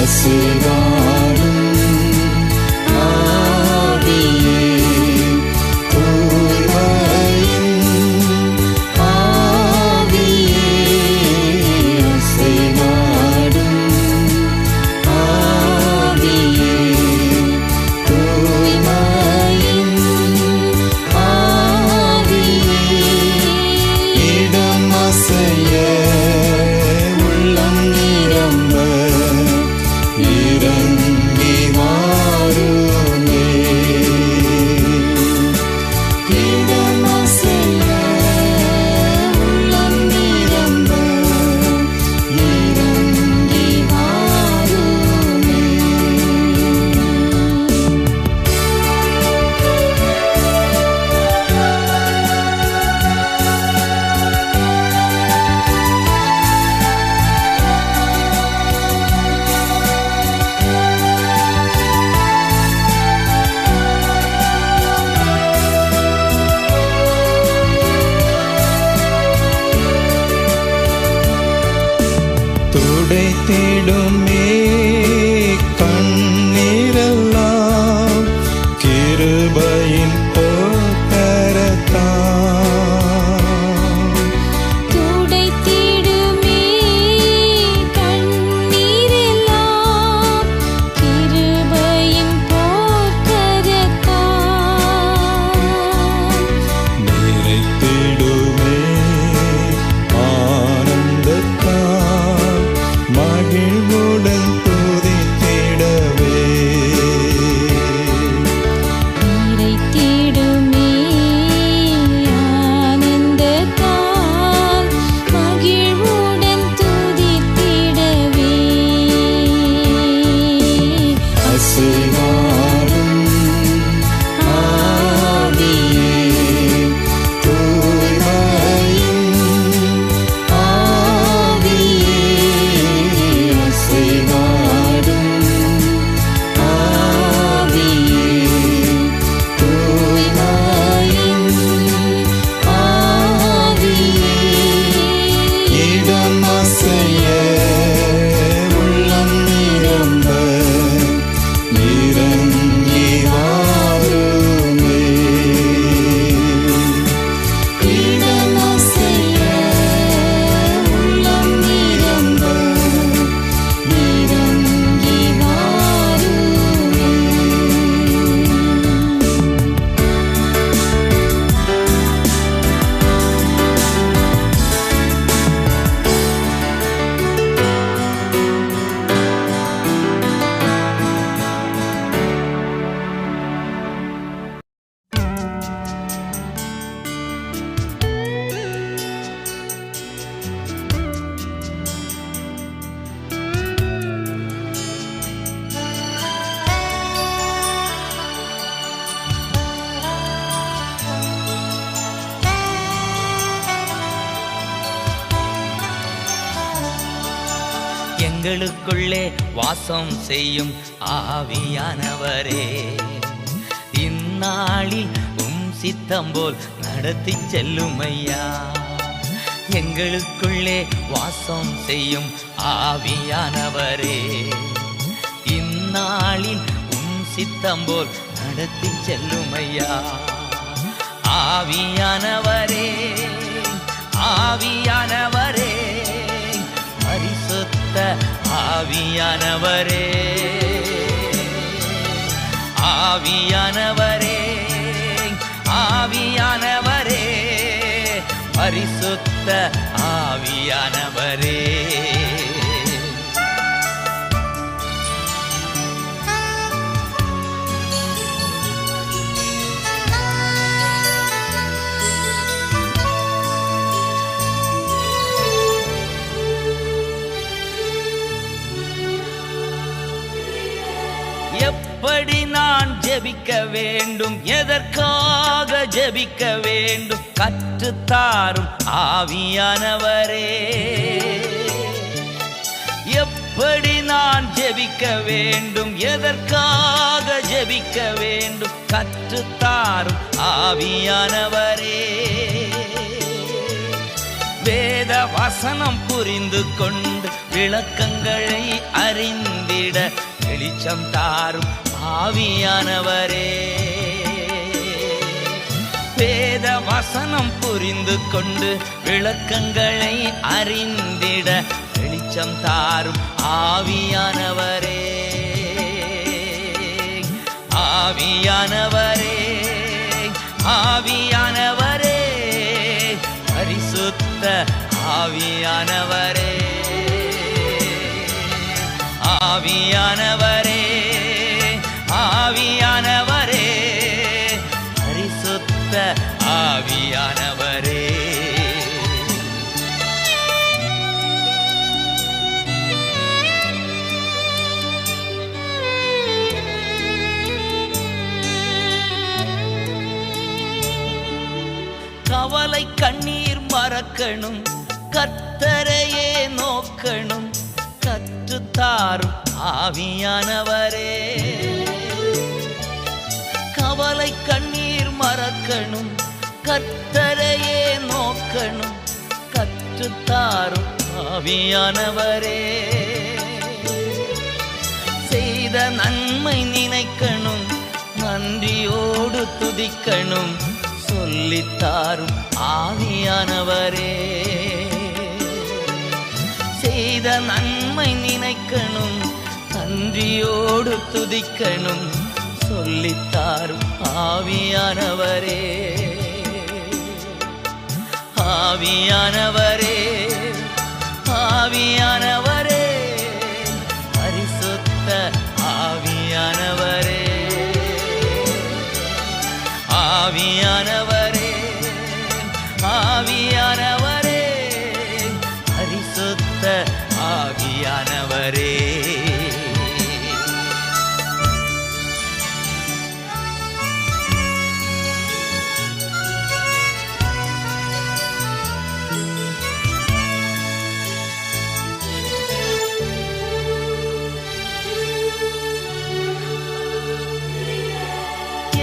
அசைவாடும் ஆவியே, தூய்மையின் ஆவியே, அசைவாடும் ஆவியே, தூய்மையின் ஆவியே, இடம் அசைய உள்ளம் நிரம்ப இறங்கி வாருமே, இடம் அசைய உள்ளம் நிரம்ப இறங்கி வாருமே. துடைத்திடுமே கண்ணீரெல்லாம் கிருபையின் போக்கரத்தான், துடைத்திடுமே கண்ணீரெல்லாம் கிருபையின் போக்கரத்தான், நிறைத்திடுமே ஆனந்தத்தால் மகிழ்வுடன் துதித்திடவே, நிறைத்திடுமே ஆனந்தத்தால் மகிழ்வுடன் துதித்திடவே, அசைவாடும் ஆவியே, தூய்மையின் ஆவியே, அசைவாடும் ஆவியே, தூய்மையின் ஆவியே, இடம் அசைய உள்ளம் நிரம்ப இறங்கி வாருமே, இடம் அசைய உள்ளம் நிரம்ப இறங்கி வாருமே. எங்களுக்குள்ளே வாசம் செய்யும் ஆவியானவரே, இந்நாளில் சித்தம் போல் நடத்தி செல்லும் ஐயா. எங்களுக்குள்ளே வாசம் செய்யும் ஆவியானவரே, இந்நாளில் சித்தம் போல் நடத்தி செல்லும் ஐயா. ஆவியானவரே, ஆவியானவரே, பரிசுத்த ஆவியானவரே, ஆவியானவரே, ஆவியானவரே, பரிசுத்த ஆவியானவரே. எப்படி நான் ஜெபிக்க வேண்டும், எதற்காக ஜெபிக்க வேண்டும், கற்றுத்தாரும் ஆவியானவரே. எப்படி நான் ஜெபிக்க வேண்டும், எதற்காக ஜெபிக்க வேண்டும், கற்றுத்தாரும் ஆவியானவரே. வேத வசனம் புரிந்து கொண்டு விளக்கங்களை அறிந்திட அறிந்திட வெளிச்சம் தாரும் ஆவியானவரே. வேத வசனம் புரிந்து கொண்டு விளக்கங்களை அறிந்திட வெளிச்சம் தாரும் ஆவியானவரே. ஆவியானவரே, ஆவியானவரே, பரிசுத்த ஆவியானவரே. ஆவியானவரே, ஆவியானவரே, பரிசுத்த ஆவியானவரே. கவலை கண்ணீர் மறக்கணும், கர்த்தரையே நோக்கணும், கற்றுத்தாரும் ஆவியானவரே. கவலை கண்ணீர் மறக்கணும், கர்த்தரையே நோக்கணும், கற்றுத்தாரும் ஆவியானவரே. செய்த நன்மை நினைக்கணும், நன்றியோடு துதிக்கணும், சொல்லித்தாரும் ஆவியானவரே. செய்த நன்மை நினைக்கணும், நன்றியோடு துதிக்கணும், சொல்லித்தாரும் ஆவியானவரே. ஆவியானவரே, ஆவியானவரே, பரிசுத்த ஆவியானவரே. ஆவியானவரே, ஆவியானவரே, பரிசுத்த ஆவியானவரே.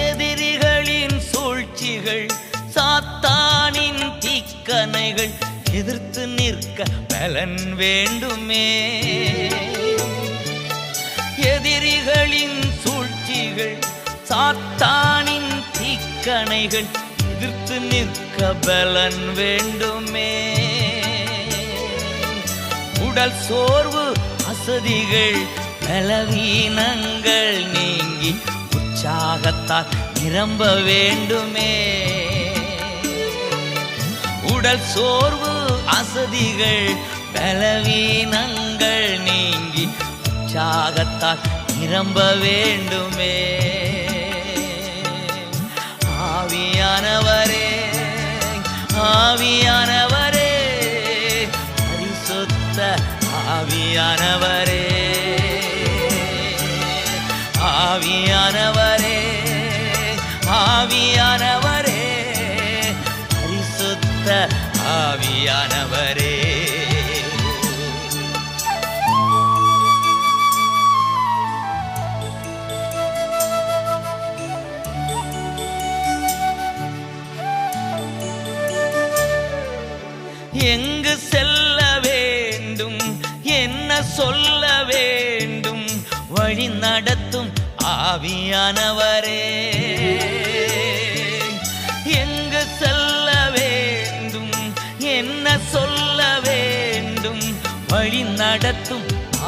எதிரிகளின் சூழ்ச்சிகள், சாத்தானின் தீக்கணைகள் எதிர்த்து நிற்க பலன் வேண்டுமே. எதிரிகளின் சூழ்ச்சிகள், சாத்தானின் தீக்கணைகள் எதிர்த்து நிற்க பலன் வேண்டுமே. உடல் சோர்வு, அசதிகள், பலவீனங்கள் நீங்கி உற்சாகத்தால் நிரம்ப வேண்டுமே. உடல் சோர்வு, அசதிகள், பலவீனங்கள் நீங்கி உற்சாகத்தால் நிரம்ப வேண்டுமே. ஆவியானவரே, ஆவியானவரே, பரிசுத்த ஆவியானவரே. ஆவியானவரே, ஆவியானவரே, பரிசுத்த ஆவியானவரே. எங்கு செல்ல வேண்டும், என்ன சொல்ல வேண்டும், வழி நடத்தும் ஆவியானவரே. எங்கு செல்ல வேண்டும், என்ன சொல்ல வேண்டும், வழி நடத்தும்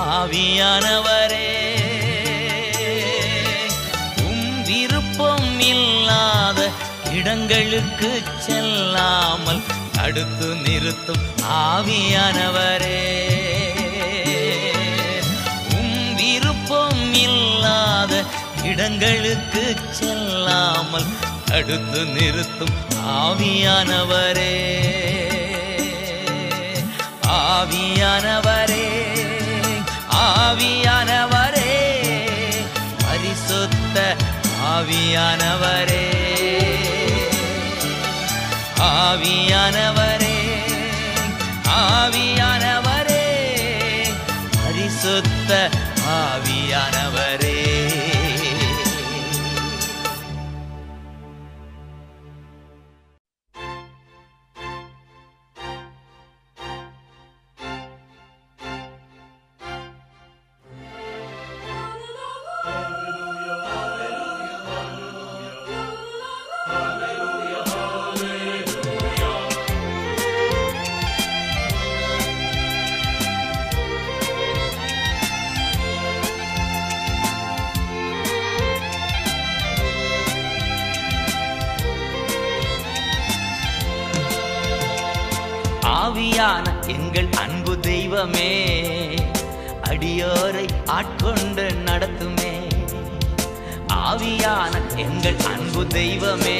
ஆவியானவரே. விருப்பம் இல்லாத இடங்களுக்கு செல்லாமல் தடுத்து நிறுத்தும் ஆவியானவரே. விருப்பம் இல்லாத இடங்களுக்கு செல்லாமல் தடுத்து நிறுத்தும் ஆவியானவரே. ஆவியானவரே, ஆவியானவரே, பரிசுத்த ஆவியானவரே. ஆவியானவரே, ஆவியானவரே, பரிசுத்த ஆவியானவரே. ஆவியான எங்கள் அன்பு தெய்வமே, அடியோரை ஆட்கொண்டு நடத்துமே. ஆவியான எங்கள் அன்பு தெய்வமே,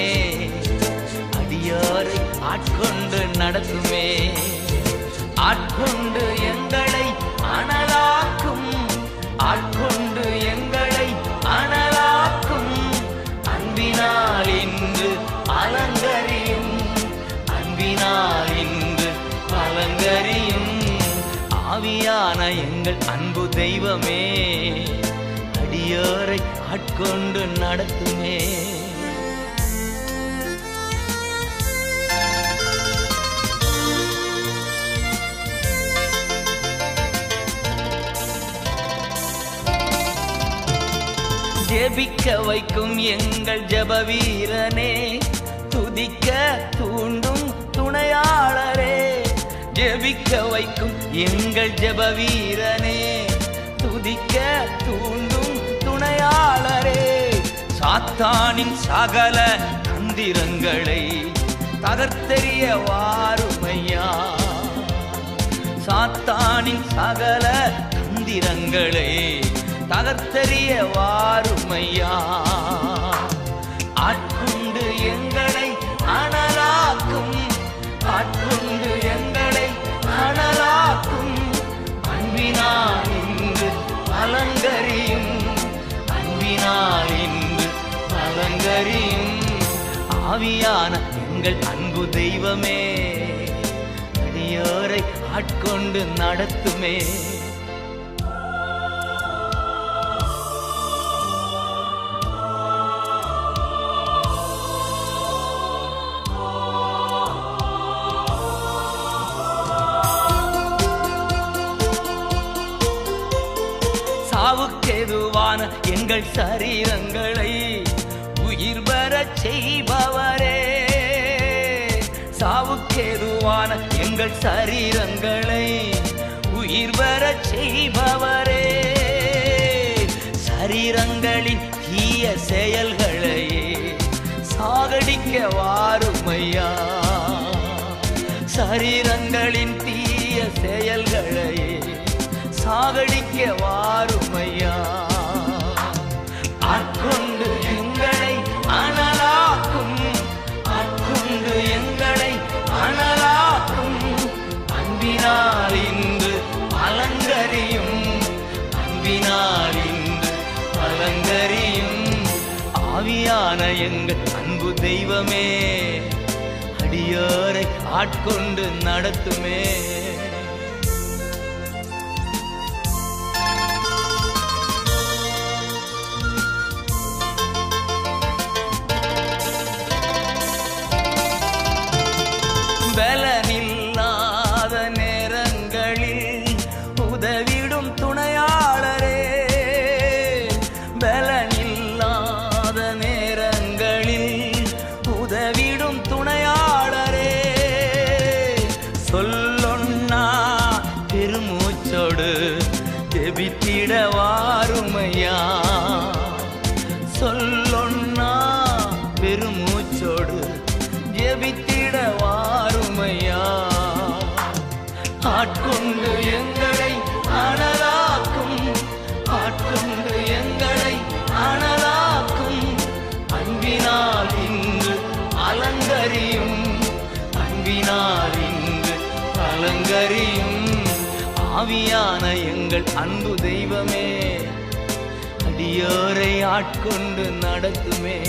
அடியோரை ஆட்கொண்டு நடத்துமே. ஆட்கொண்டு எங்களை அனலாக்கும், ஆட்கொண்டு எங்களை அனலாக்கும். அன்பினால் இன்று அலங்கரியும், அன்பினால் இன்று அலங்கரியும். ஆவியான எங்கள் அன்பு தெய்வமே, அடியோரை ஆட்கொண்டு நடத்துமே. ஜெபிக்க வைக்கும் எங்கள் ஜெப வீரனே, துதிக்க தூண்டும் துணையாளரே. ஜெபிக்க வைக்கும் எங்கள் ஜெப வீரனே, துதிக்க தூண்டும் துணையாளரே. சாத்தானின் சகல தந்திரங்களை தகர்த்தெறிய வாருமையா. சாத்தானின் சகல தந்திரங்களை தகர்த்தெறிய வாருமையா. ஆட்கொண்டு எங்களை அனலாக்கும், ஆட்கொண்டு எங்களை அனலாக்கும். அன்பினால் இன்று அலங்கரியும், அன்பினால் இன்று அலங்கரியும். ஆவியான எங்கள் அன்பு தெய்வமே, அடியோரை ஆட்கொண்டு நடத்துமே. சாவுக்கெதுவான எங்கள் சரீரங்களை உயிர் பெறச் செய்பவரே. சாவுக்கெதுவான எங்கள் சரீரங்களை உயிர் பெறச் செய்பவரே. சரீரங்களின் தீய செயல்களை சாகடிக்க வாருமையா. சரீரங்களின் தீய செயல்களை சாகடிக்க வாருமையா. ஆட்கொண்டு எங்களை அனலாக்கும், ஆட்கொண்டு எங்களை அனலாக்கும். அன்பினால் இன்று அலங்கரியும், அன்பினால் இன்று அலங்கரியும். ஆவியான எங்கள் அன்பு தெய்வமே, அடியோரை ஆட்கொண்டு நடத்துமே. பலனில்லாத நேரங்களில் உதவிடும் துணையாளரே. பலனில்லாத நேரங்களில் உதவிடும் துணையாளரே. சொல்லொன்னா பெருமூச்சோடு ஜெபித்திட வாருமையா. சொல்லொன்னா பெருமூச்சோடு ஜெபித்திட வாருமையா. ஆட்கொண்டு எங்களை அனலாக்கும், ஆட்கொண்டு எங்களை அனலாக்கும். அன்பினால் இன்று அலங்கரியும், அன்பினால் இன்று அலங்கரியும். ஆவியான எங்கள் அன்பு தெய்வமே, அடியோரை ஆட்கொண்டு நடத்துமே.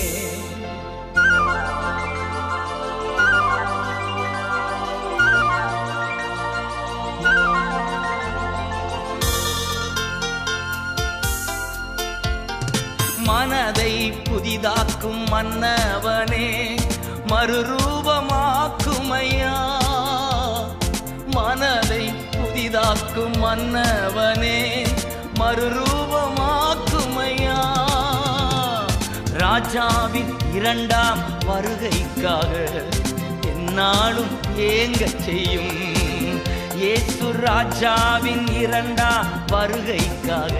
மனதை புதிதாக்கும் மன்னவனே, மறுரூபமாக்குமையா. மனதை புதிதாக்கும் மன்னவனே, மறுரூபமாக்குமையா. ராஜாவின் இரண்டாம் வருகைக்காக எந்நாளும் ஏங்கச் செய்யும். இயேசு ராஜாவின் இரண்டாம் வருகைக்காக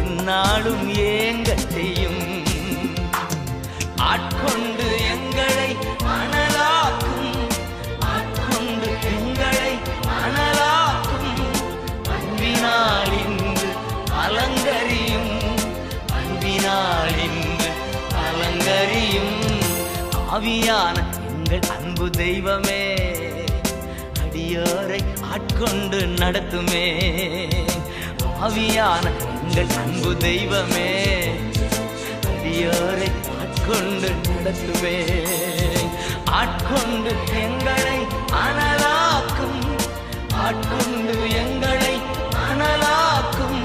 எந்நாளும் ஏங்கச் செய்யும். ஆட்கொண்டு எங்களை அனலாக்கும், ஆட்கொண்டு எங்களை அலங்கரியும் அன்பினால் இன்று அலங்கரியும் ஆவியான எங்கள் அன்பு தெய்வமே அடியோரை ஆட்கொண்டு நடத்துமே ஆவியான எங்கள் அன்பு தெய்வமே அடியோரை ஆட்கொண்டு நடத்துமே ஆட்கொண்டு எங்களை அனலாக்கும் ஆட்கொண்டு எங்களை அனலாக்கும்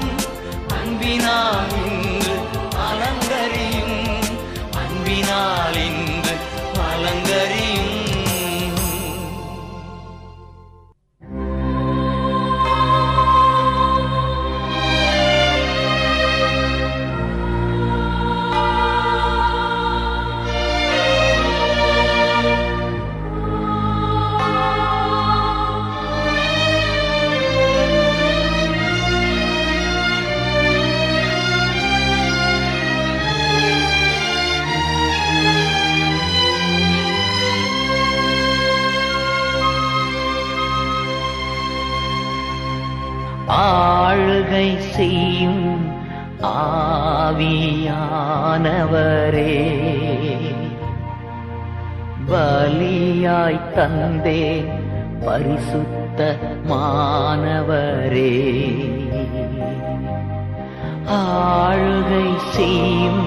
அன்பினால் இன்று அலங்கரியும் அன்பினால் இன்று அலங்கரியும் ஆளுகை செய்யும் ஆவியானவரே பலியாய் தந்தே பரிசுத்த மானவரே ஆளுகை செய்யும்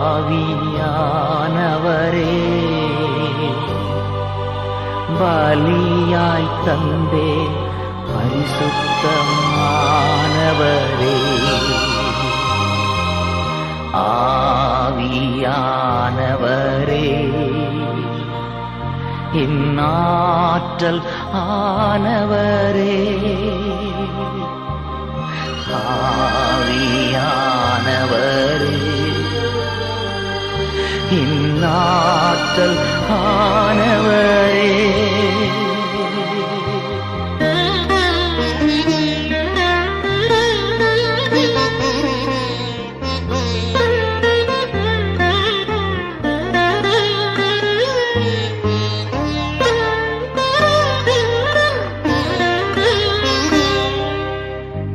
ஆவியானவரே பலியாய் தந்தே பரிசுத்தமானவரே ஆவியானவரே இந்நாற்றல் ஆனவரே ஆவியானவரே இந்நாற்றல் ஆனவரே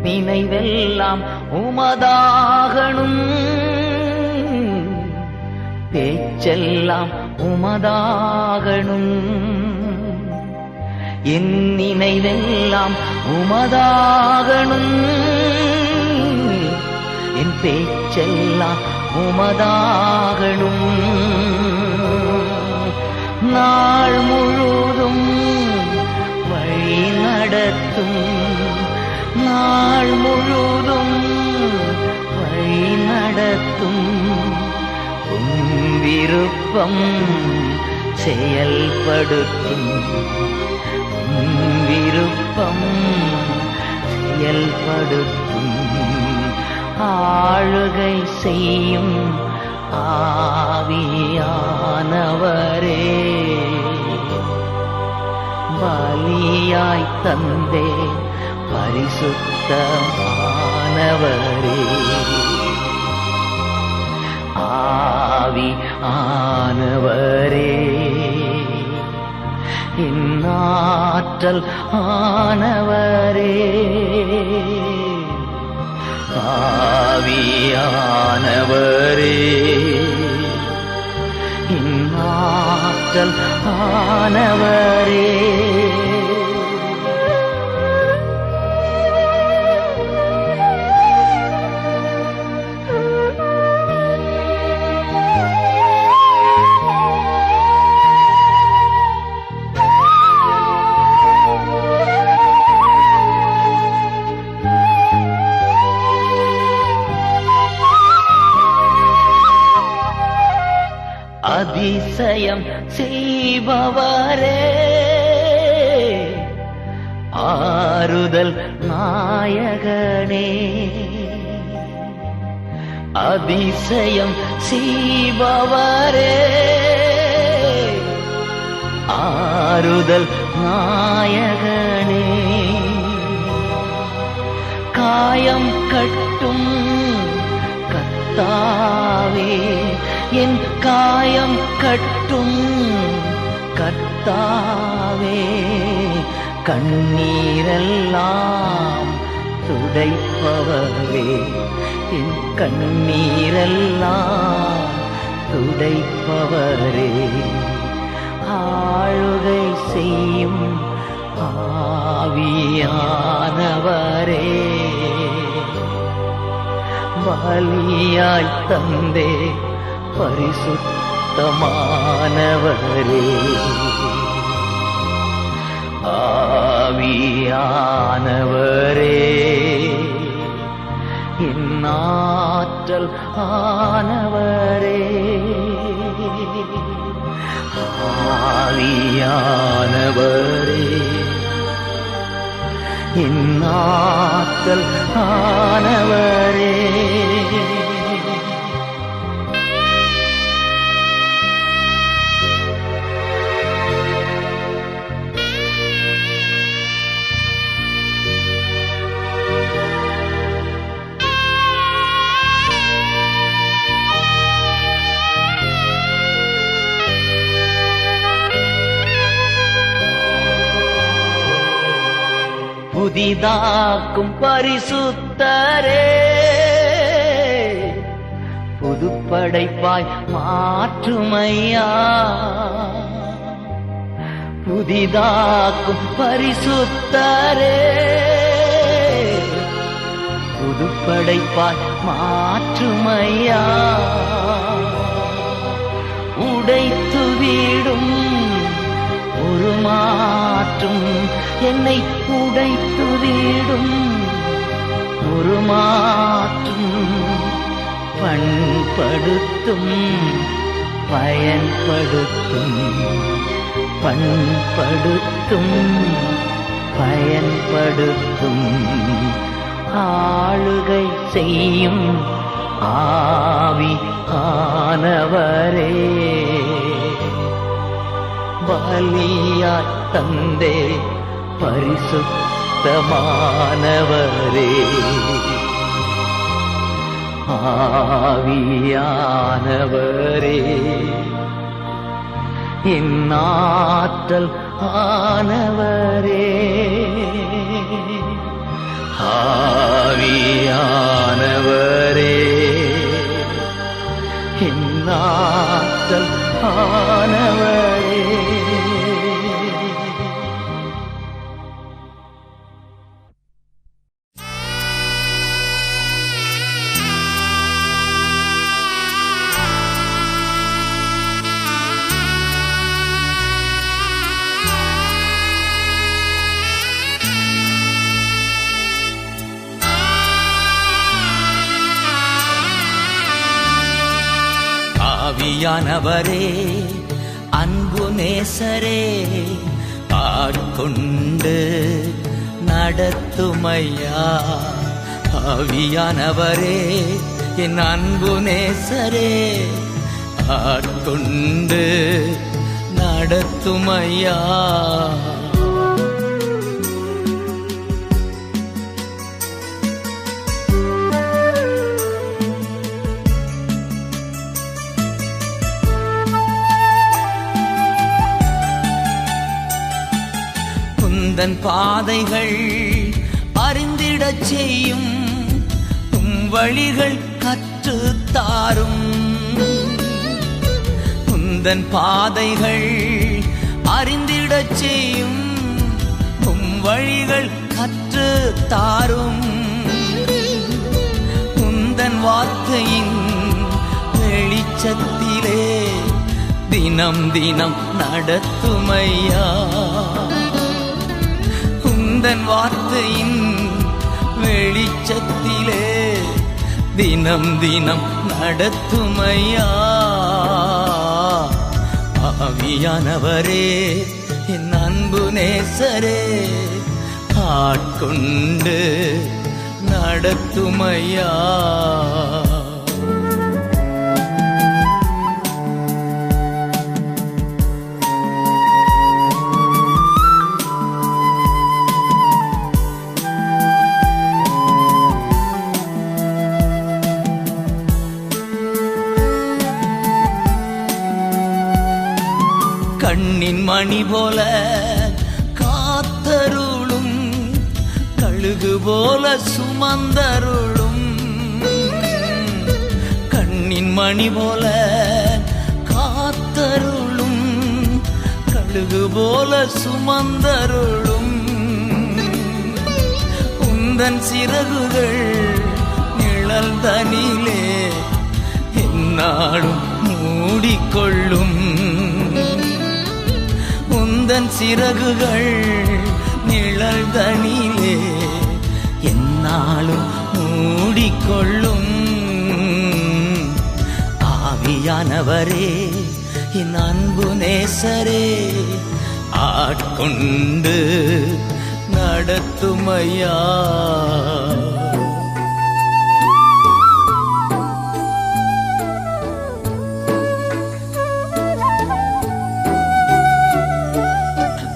நினைவெல்லாம் உமதாகணும் பேச்செல்லாம் உமதாகணும் என் நினைவெல்லாம் உமதாகணும் என் பேச்செல்லாம் உமதாகணும் நாள் முழுதும் வழி நடத்தும் நாள் முழுதும் வழி நடத்தும் விருப்பம் செயல்படுத்தும் விருப்பம் செயல்படுத்தும் ஆளுகை செய்யும் ஆவியானவரே பலியாய் தந்தே பரிசுத்தமானவரே ஆவி ஆனவரே இந்நாற்றல் ஆனவரே ஆவியானவரே இந்நாற்றல் ஆனவரே அதிசயம் செய்பவரே ஆறுதல் நாயகனே அதிசயம் செய்பவரே ஆறுதல் நாயகனே காயம் கட்டும் கர்த்தாவே என் காயம் கட்டும் கர்த்தாவே கண்ணீரெல்லாம் துடைப்பவரே, என் கண்ணீரெல்லாம் துடைப்பவரே, ஆளுகை செய்யும் ஆவியானவரே, பலியாய் தந்தே பரிசுத்தமானவரே, ஆவியானவரே, என் ஆற்றல் ஆனவரே, ஆவியானவரே, என் ஆற்றல் ஆனவரே. புதிதாக்கும் பரிசுத்தரே, புதுப்படைப்பாய் மாற்றுமையா, புதிதாக்கும் பரிசுத்தரே, புதுப்படைப்பாய் மாற்றுமையா, உடைத்து வீடும் ஒரு மாற்றும், என்னை உடைத்து வீடும் ஒரு மாற்றும், பண்படுத்தும் பயன்படுத்தும், பண்படுத்தும் பயன்படுத்தும், ஆளுகை செய்யும் ஆவி ஆனவரே, பலியாய் தந்தே பரிசுத்தமானவரே, ஆவியானவரே, என் ஆற்றல் ஆனவரே, ஆவியானவரே, என் ஆற்றல் ஆனவரே. ஆவியானவரே, அன்பு நேசரே, ஆட்கொண்டு நடத்துமையா, ஆவியானவரே, என் அன்பு நேசரே, ஆட்கொண்டு நடத்துமையா, உந்தன் பாதைகள் அறிந்திடச் செய்யும், உம் வழிகள் கற்றுத்தாரும், உந்தன் பாதைகள் அறிந்திடச் செய்யும், உம் வழிகள் கற்றுத்தாரும், உந்தன் வார்த்தையின் வெளிச்சத்திலே தினம் தினம் நடத்துமையா, உந்தன் வார்த்தையின் வெளிச்சத்திலே தினம் தினம் நடத்துமையா, ஆவியானவரே, என் அன்பு நேசரே, ஆட்கொண்டு நடத்துமையா. கண்ணின் மணி போல காத்தருளும், கழுகு கழுகு போல சுமந்தருளும், கண்ணின் மணி போல காத்தருளும், கழுகு போல சுமந்தருளும். உந்தன் சிறகுகள் நிழல் தனிலே என்னாலும் மூடிக்கொள்ளும். உந்தன் சிறகுகள் நிழல் தனிலே என்னாலும் மூடிக்கொள்ளும். ஆவியானவரே என் அன்பு நேசரே, ஆட்கொண்டு நடத்துமையா.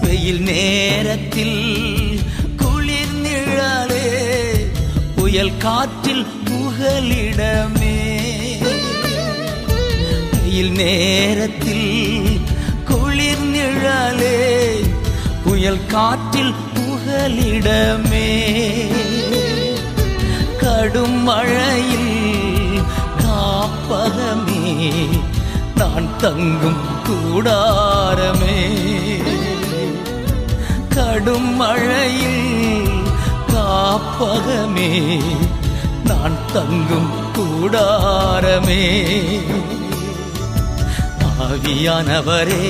வெயில் நேரத்தில் குளிர் நிழலே, புயல் காற்றில் புகலிடமே. வெயில் நேரத்தில் குளிர் நிழலே, புயல் காற்றில் புகலிடமே. கடும் மழையில் காப்பகமே, நான் தங்கும் கூடாரமே. கடும் மழையில் காப்பகமே, நான் தங்கும் கூடாரமே. ஆவியானவரே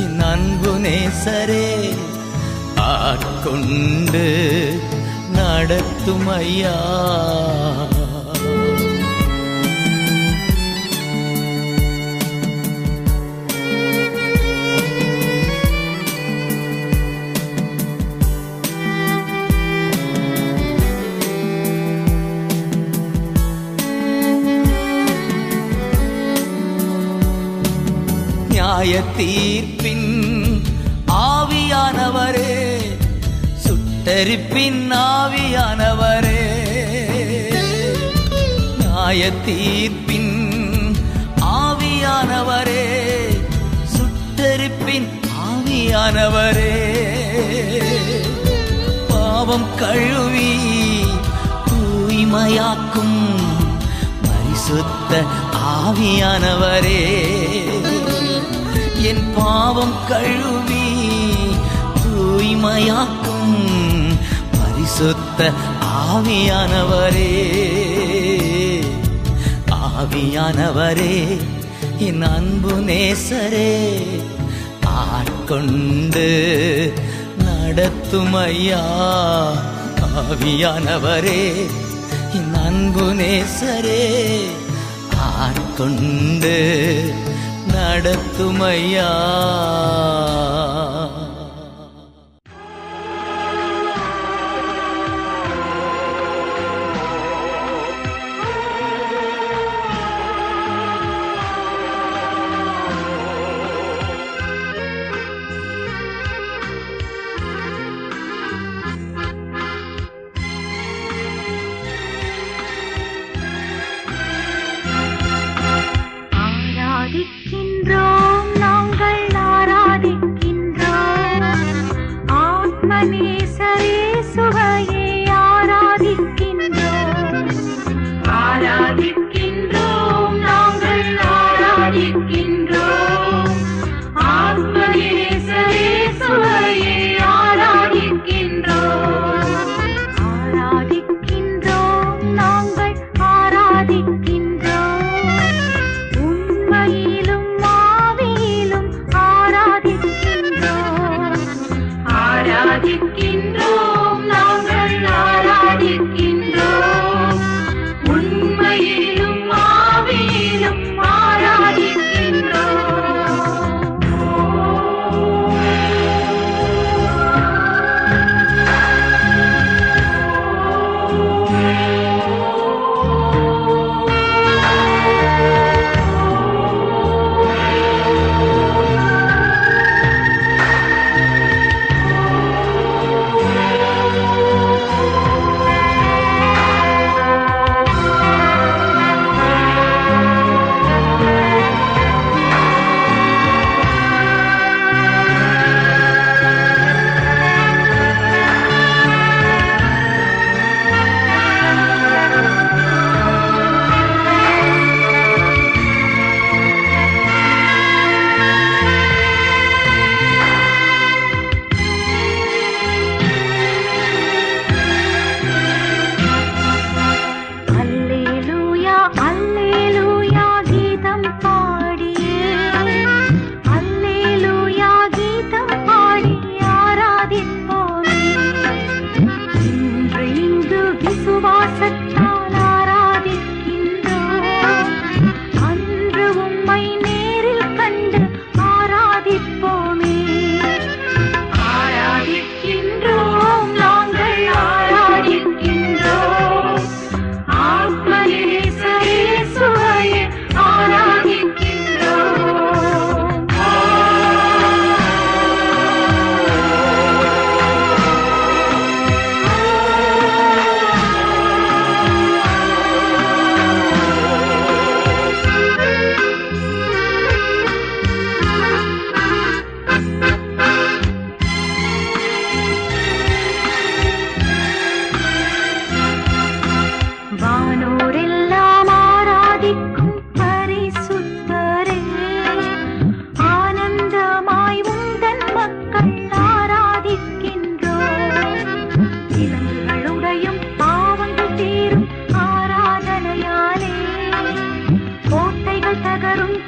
என் அன்பு நேசரே, ஆட்கொண்டு நடத்துமையா. நியாய தீர்ப்பின் ஆவியானவரே, சுட்டரிப்பின் ஆவியானவரே. நியாய தீர்ப்பின் ஆவியானவரே, சுட்டரிப்பின் ஆவியானவரே. பாவம் கழுவி தூய்மையாக்கும் பரிசுத்த ஆவியானவரே. என் பாவம் கழுவி தூய்மையாக்கும் பரிசுத்த ஆவியானவரே. ஆவியானவரே என் அன்பு நேசரே, ஆட்கொண்டு நடத்துமையா. ஆவியானவரே என் அன்பு நேசரே, ஆட்கொண்டு நடத்துமையா. ஆராதிக்கின்றோம், நாங்கள் ஆராதிக்கின்றோம்.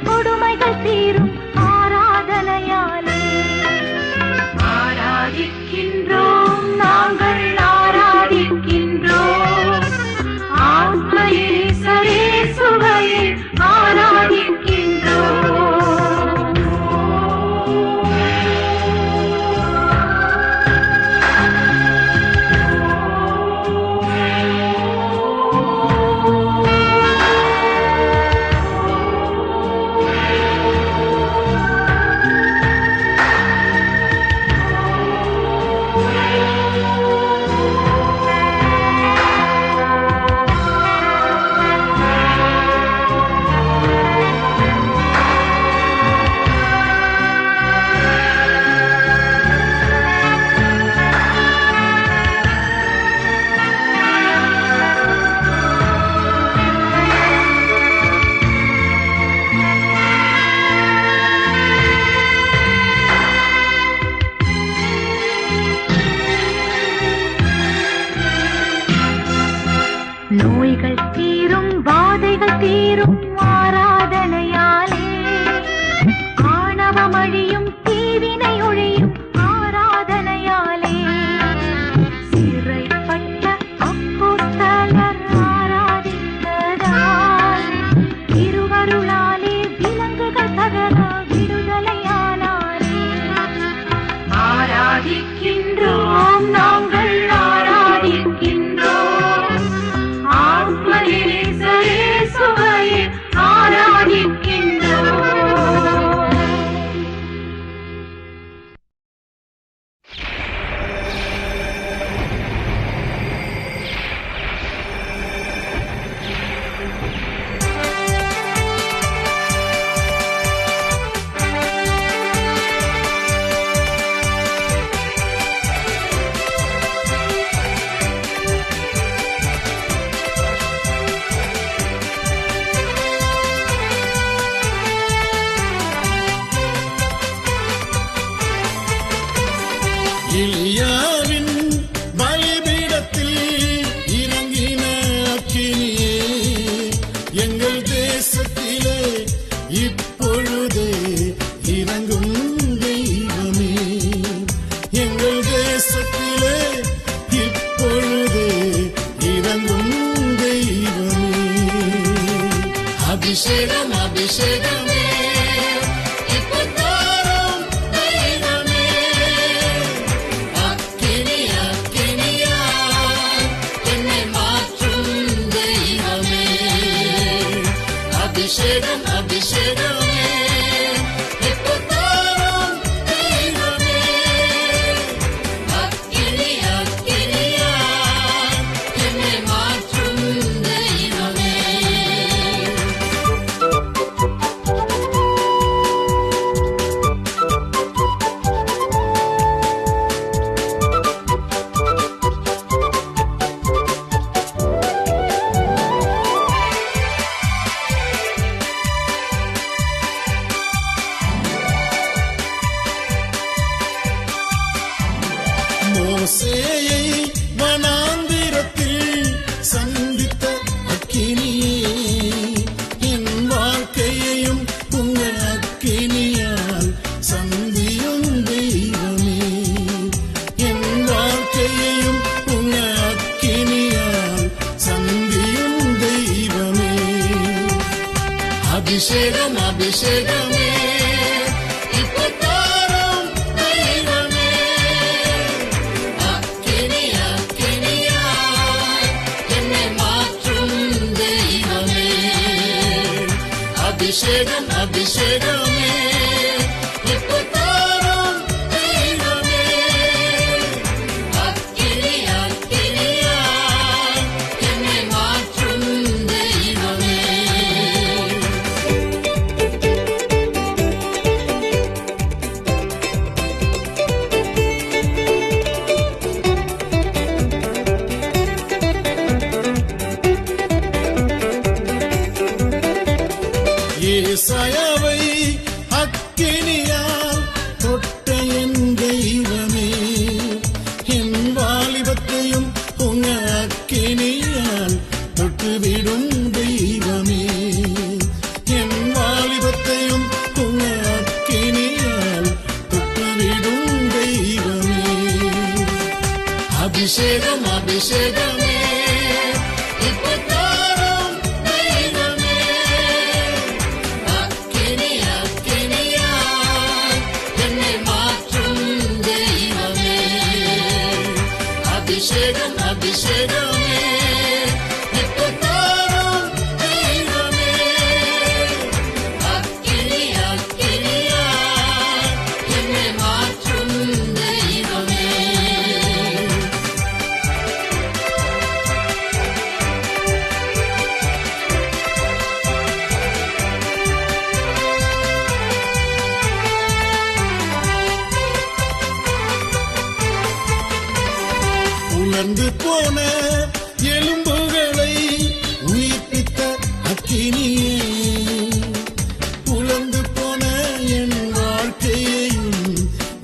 கொடுமைகள் தீரும் ஆராதனையாலே ஆராதிக்கின்றோம் நாங்கள் ஆராதிக்கின்றோம் ஆத்மயேசரே சுவையை ஆராதிக்கின்றோம் நோய்கள் தீரும் வாதைகள் தீரும் ஆராதனையாலே ஆணவம் அழியும் தீவினை ஒழியும் ஆராதனையாலே சிறைப்பட்ட அப்போஸ்தலர் ஆராதித்ததால் திருவருளாலே விலங்குகள் தகர விடுதலையானாரே ஆராதிக்கின்றோம் நாங்கள் ஆராதிக்கின்றோம் ஆத்மயேசரே சுவையை ஆராதிக்கின்றோம் எலியாவின் பலிபீடத்தில் இறங்கின அக்கினியே எங்கள் தேசத்திலே இப்பொழுதே இறங்கும் தெய்வமே எங்கள் தேசத்திலே இப்பொழுதே இறங்கும் தெய்வமே அபிஷேகம் அபிஷேகமே அபிஷேகம் அபிஷேகமே எப்போதாரும் தெய்வமே அக்கினி அக்கினியா என்னை மாற்றும் தெய்வமே மோசேயை வனாந்திரத்தில் சந்தித்த அக்கினியே என் வாழ்க்கையையும் உங்கள் அக்கினியால் சந்தியும் தெய்வமே என் வாழ்க்கையையும் உங்கள் அக்கினியால் சந்தியும் தெய்வமே அபிஷேகம் அபிஷேகமே இப்போதாரும் தெய்வமே அக்கினி அக்கினியா என்னை மாற்றும் தெய்வமே அபிஷேகம் அபிஷேகமே இப்போதாரும் தெய்வமே அக்கினி அக்கினியா என்னை மாற்றும் தெய்வமே ஏசாயாவை அக்கினியால் தொட்ட என் தெய்வமே என் வாலிபத்தையும் உங்க அக்கினியால் தொட்டுவிடும் தெய்வமே என் வாலிபத்தை அபிஷேகம் அபிஷேகமே இப்பத்தாரும் தெய்வமே அக்கினி அக்கினியாய் என்னை மாற்றும் தெய்வமே அபிஷேகம் அபிஷேகமே இப்பத்தாரும் தெய்வமே அக்கினி அக்கினியாய் என்னை மாற்றும் தெய்வமே உலர்ந்து போன எலும்புகளை உயிர்ப்பித்த அக்கினியே உலர்ந்து போன என் வாழ்க்கையையும்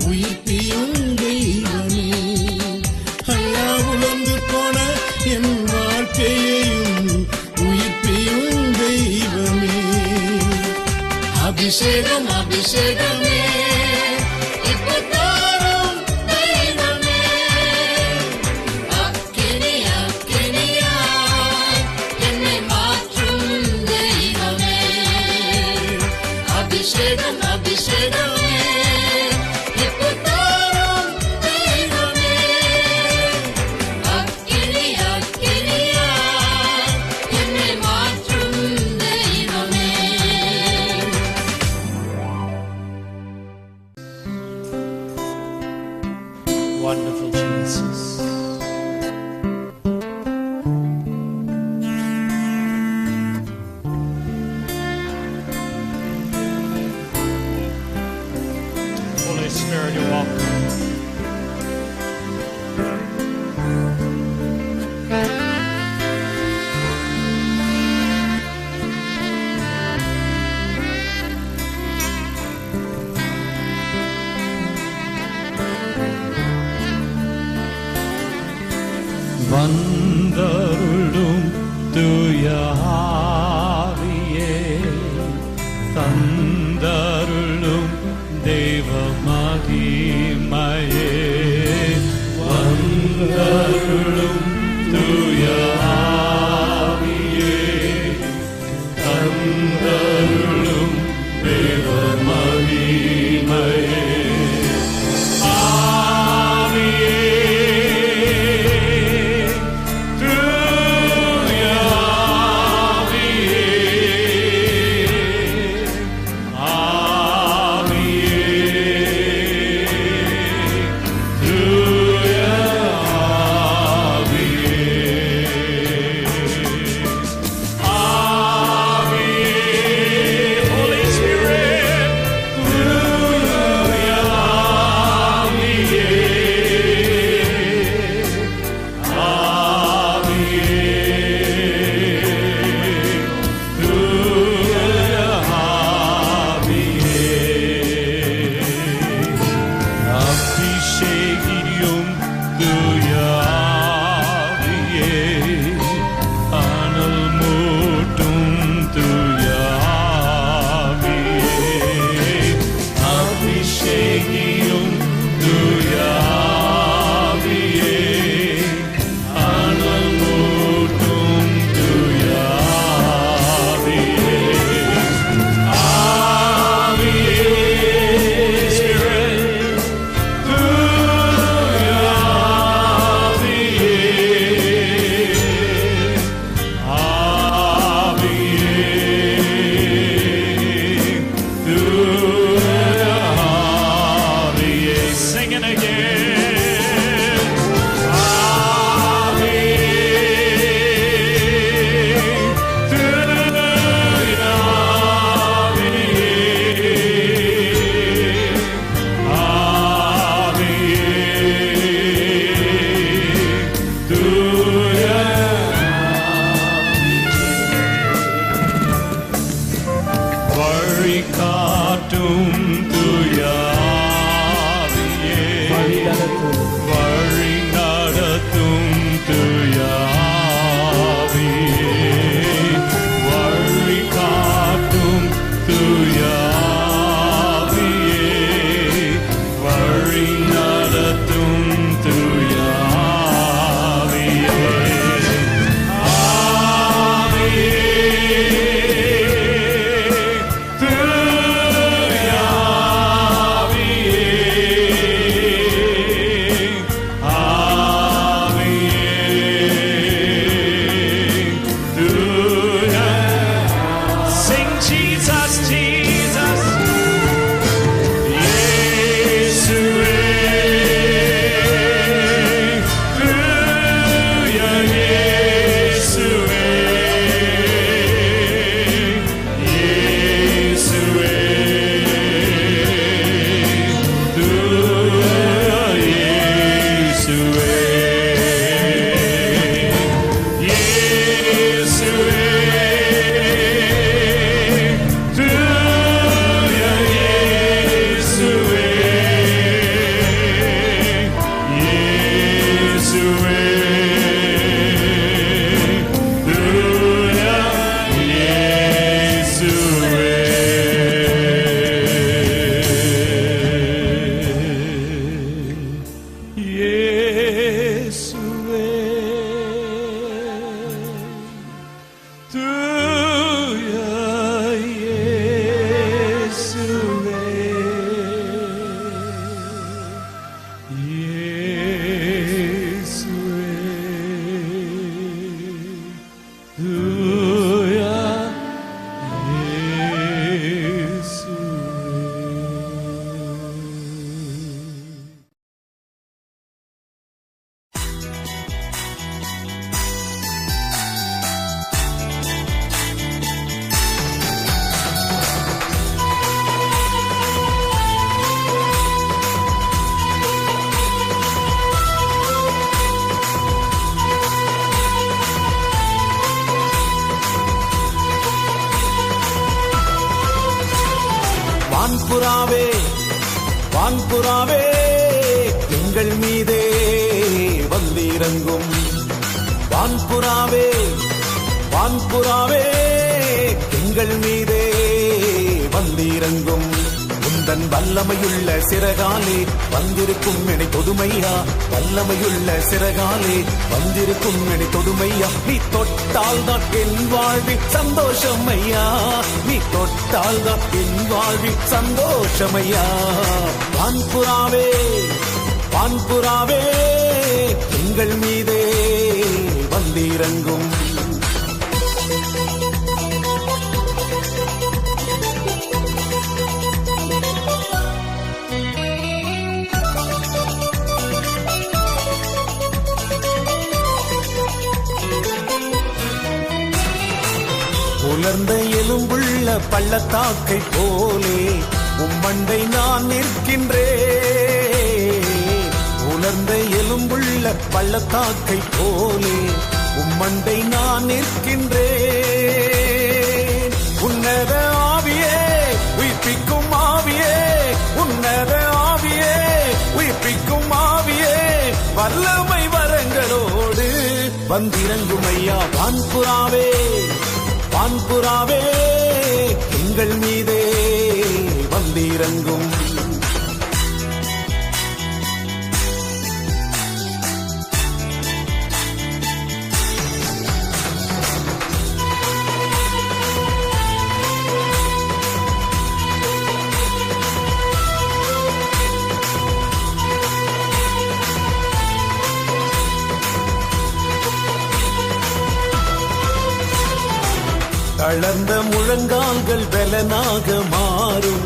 உயிர்ப்பியும் தெய்வமே ஐயா உலர்ந்து போன என் வாழ்க்கையையும் உயிர்ப்பியும் தெய்வமே அபிஷேகம் அபிஷேகமே இப்பத்தாரும் தெய்வமே அக்கினி அக்கினியாய் என்னை மாற்றும் தெய்வமே அபிஷேகம் அபிஷேகமே இப்பத்தாரும் தெய்வமே அக்கினி அக்கினியாய் என்னை மாற்றும் தெய்வமே Wonderful Jesus. Holy Spirit, you're welcome. வந்தருளும் தூய ஆவியே தந்தருளும் தெய்வ மகிமையே வந்தருளும் தூய ஆவியே தந்தருளும் தெய்வ மகிமையே நடத்தும் தூய வான்புறாவே வான்புறாவே எங்கள் மீதே வந்திறங்கும். வான்புறாவே வான்புறாவே எங்கள் மீதே வந்திறங்கும். உந்தன் வல்லமையுள்ள சிறகாலே வந்திருக்கும் எனை தொடுமையா, வல்லமையுள்ள சிறகாலே வந்திருக்கும் எனை தொடுமையா. நீ தொட்டால் தான் என் வாழ்வில் சந்தோஷமையா, நீ தொட்டால் தான் என் வாழ்வில் சந்தோஷமையா. வான்புறாவே வான்புறாவே எங்கள் மீதே வந்திறங்கும். உலர்ந்த எலும்புள்ள பள்ளத்தாக்கை போலே உம்மண்டை நான் நிற்கின்றேன். உலர்ந்த எலும்புள்ள பள்ளத்தாக்கை போலே உம்மண்டை நான் நிற்கின்றேன். உன்னத ஆவியே உயிர்ப்பிக்கும் ஆவியே, உன்னத ஆவியே உயிர்ப்பிக்கும் ஆவியே, வல்லமை வரங்களோடு வந்திறங்கும் ஐயா. வான்புறாவே வான்புறாவே எங்கள் மீதே வந்திறங்கும். தளர்ந்த முழங்கால்கள் பலனாக மாறும்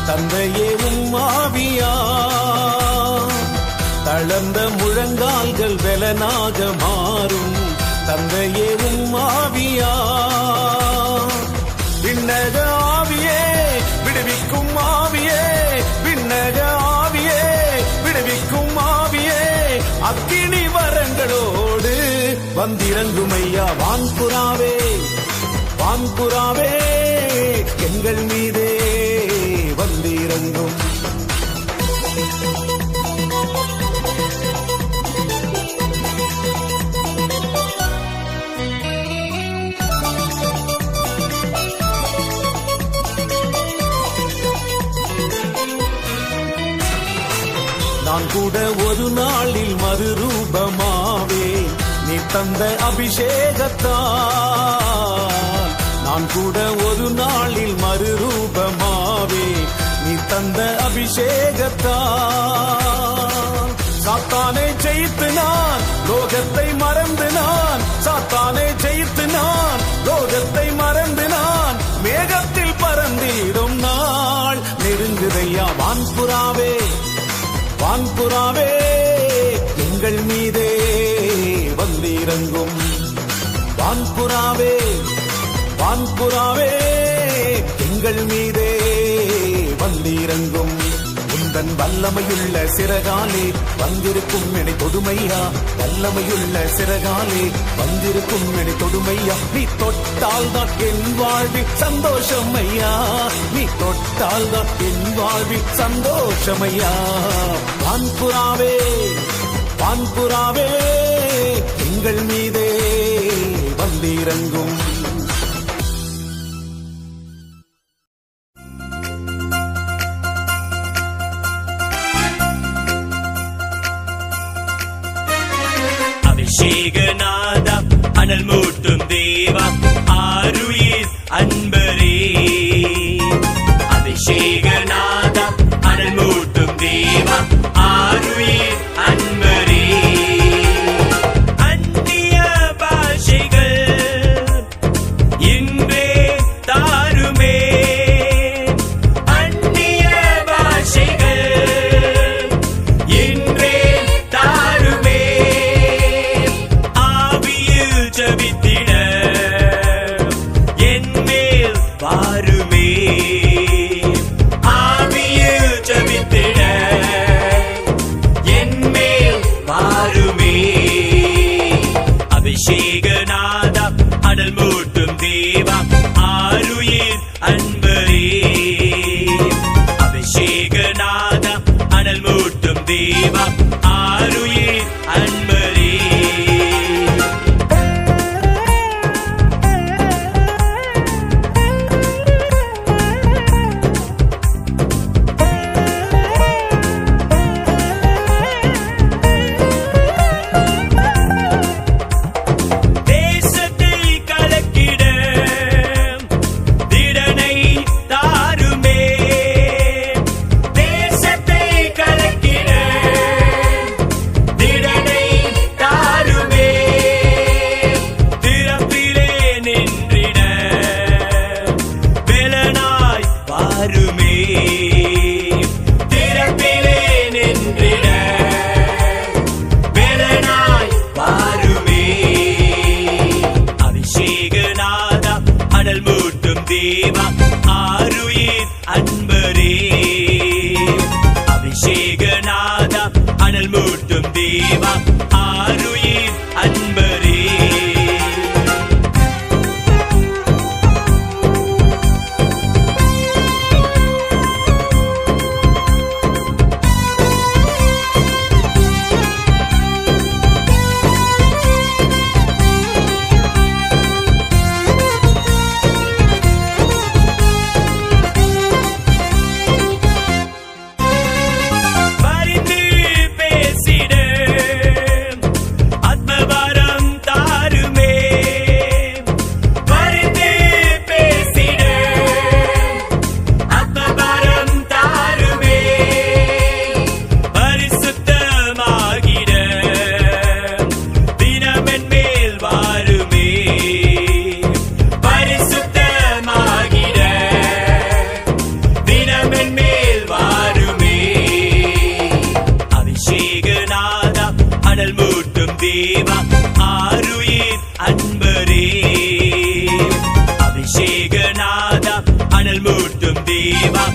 தந்தையே உம் ஆவியா. தளர்ந்த முழங்கால்கள் பலனாக மாறும் தந்தையே உம் ஆவியா. விண்ணக ஆவியே விடுவிக்கும் ஆவியே, விண்ணக ஆவியே விடுவிக்கும் ஆவியே, அக்கினி வரங்களோடு வந்திறங்கும் ஐயா. வான்புறாவே வான்புறாவே எங்கள் மீதே வந்திறங்கும். நான் கூட ஒரு நாளில் மறுரூபமாவே நீ தந்த அபிஷேகத்தால். நான் கூட ஒரு நாளில் மறுரூபமாவே நீ தந்த அபிஷேகத்தால். சாத்தானை ஜெயித்து நான் லோகத்தை மறந்து நான், சாத்தானை ஜெயித்து நான் லோகத்தை மறந்து நான், மேகத்தில் பறந்திடும் நாள் நெருங்குதையா. வான்புறாவே வான்புறாவே எங்கள் மீதே வந்திறங்கும். வான்புறாவே வான்புறாவே எங்கள் மீதே வந்திறங்கும். உந்தன் வல்லமையுள்ள சிறகாலே வந்திருக்கும் எனை தொடுமையா, வல்லமையுள்ள சிறகாலே வந்திருக்கும் எனை தொடுமையா. நீ தொட்டால் தான் என் வாழ்வில் சந்தோஷமையா, நீ தொட்டால் தான் என் வாழ்வில் சந்தோஷமையா. வான்புறாவே வான்புறாவே எங்கள் மீதே வந்திறங்கும். அபிஷேகநாதா அனல் மூட்டும் தேவா ஆறு அன்பரே அபிஷேகநாதா அனல் மூட்டும் தேவா ஆருயிர் அன்பரே அந்நிய பாஷைகள் இன்றே தாருமே அந்நிய பாஷைகள் இன்றே தாருமே ஆவியில் ஜெபித்திட என்மேல் வாருமே ஆவியில் ஜெபித்திட என்மேல் வாருமே அபிஷேகநாதா அனல் மூட்டும் தேவா ஆருயிர் அன்பரே அபிஷேகநாதா அனல் மூட்டும் தேவா ஆருயிர் அன்பரே தேசத்தை கலக்கிட திடனை தாருமே தேசத்தை கலக்கிட திடனை தாருமே திறப்பிலே நின்றிட பெலனாய் வாருமே திறப்பிலே நின்றிட பெலனாய் வாருமே அபிஷேகநாதா அனல் மூட்டும் தேவா ஆருயிர் அன்பரே அபிஷேகநாதா அனல் மூட்டும் தேவா ஆருயிர் அன்பரே பரிந்து பேசிட ஆத்மவரம் தாருமே பரிந்து பேசிட ஆத்மவரம் தாருமே பரிசுத்தமாகிட தினமென் மேல் வாருமே பரிசுத்தமாகிட தினமென் மேல் வாருமே அபிஷேகநாதா அனல் மூட்டும் தேவா ஆருயிர் அன்பரே அபிஷேகநாதா அனல் மூட்டும் தேவா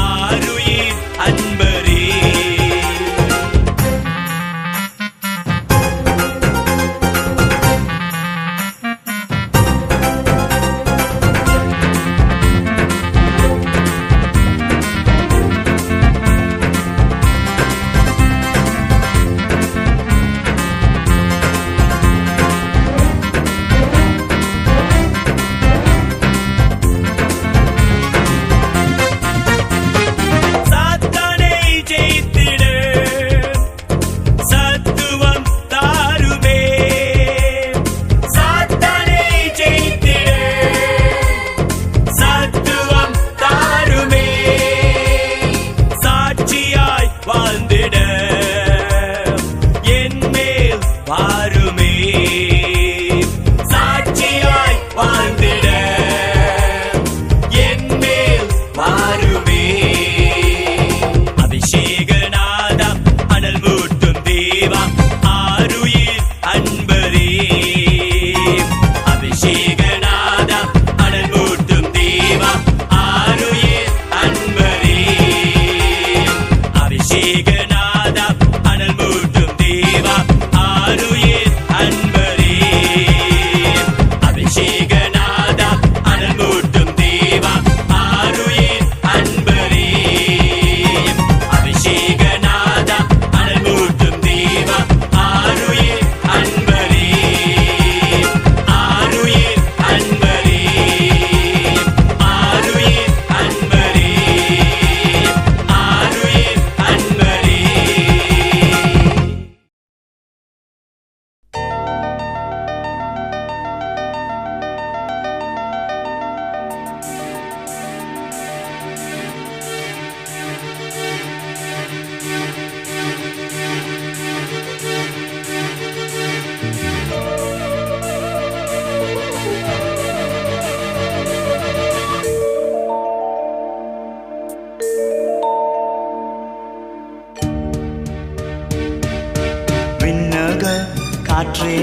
ஆருயிர் அன்பரே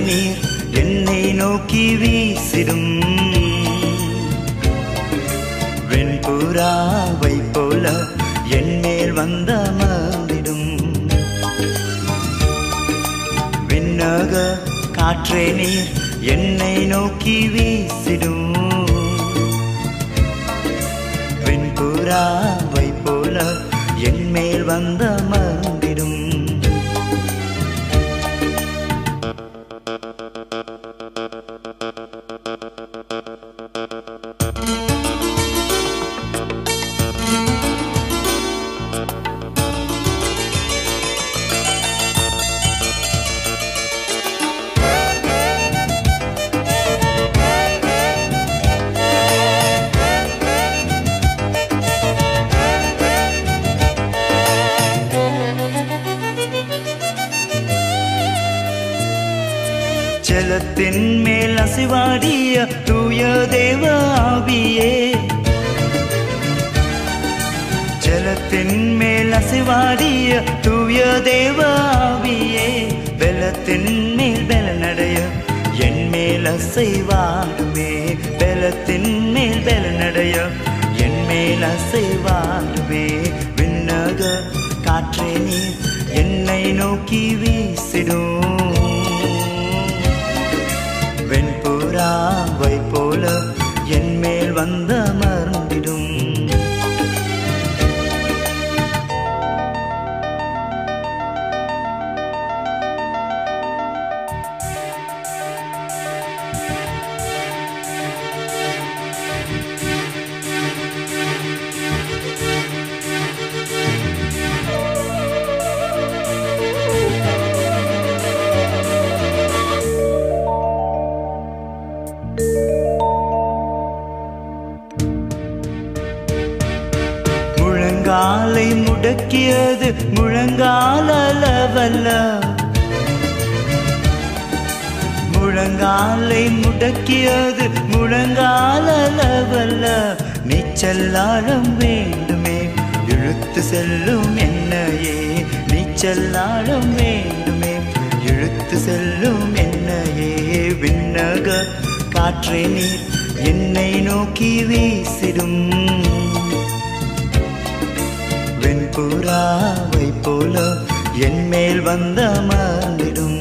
நீர் என்னை நோக்கி வீசிடும் வெண்புறாவை போல என் மேல் வந்தமர்ந்திடும் விண்ணக காற்றே நீர் என்னை நோக்கி வீசிடும் வெண்புறாவை போல என் மேல் வந்தமர்ந்திடும் ஜலத்தின் மேல் அசைவாடிய தூய தேவ ஆவியே ஜலத்தின் மேல் அசைவாடிய தூய தேவ ஆவியே பலத்தின் மேல் பலனடைய என் மேல் அசைவாடுமே பலத்தின் மேல் பலனடைய என் மேல் அசைவாடுமே விண்ணக காற்றே நீர் என்னை நோக்கி வீசிடும் வெண்புறாவை போல என் மேல் வந்தமர்ந்திடும் முழங்காலை முடக்கியது முழங்கால் அளவல்ல முழங்காலை முடக்கியது முழங்கால் அளவல்ல நீச்சல்லாழம் வேண்டுமே இழுத்து செல்லும் என்னையே நீச்சல்லாழம் வேண்டுமே இழுத்து செல்லும் என்னையே விண்ணக காற்றே நீர் என்னை நோக்கி வீசிடும் வெண்புறாவை போல என் மேல் வந்தமர்ந்திடும்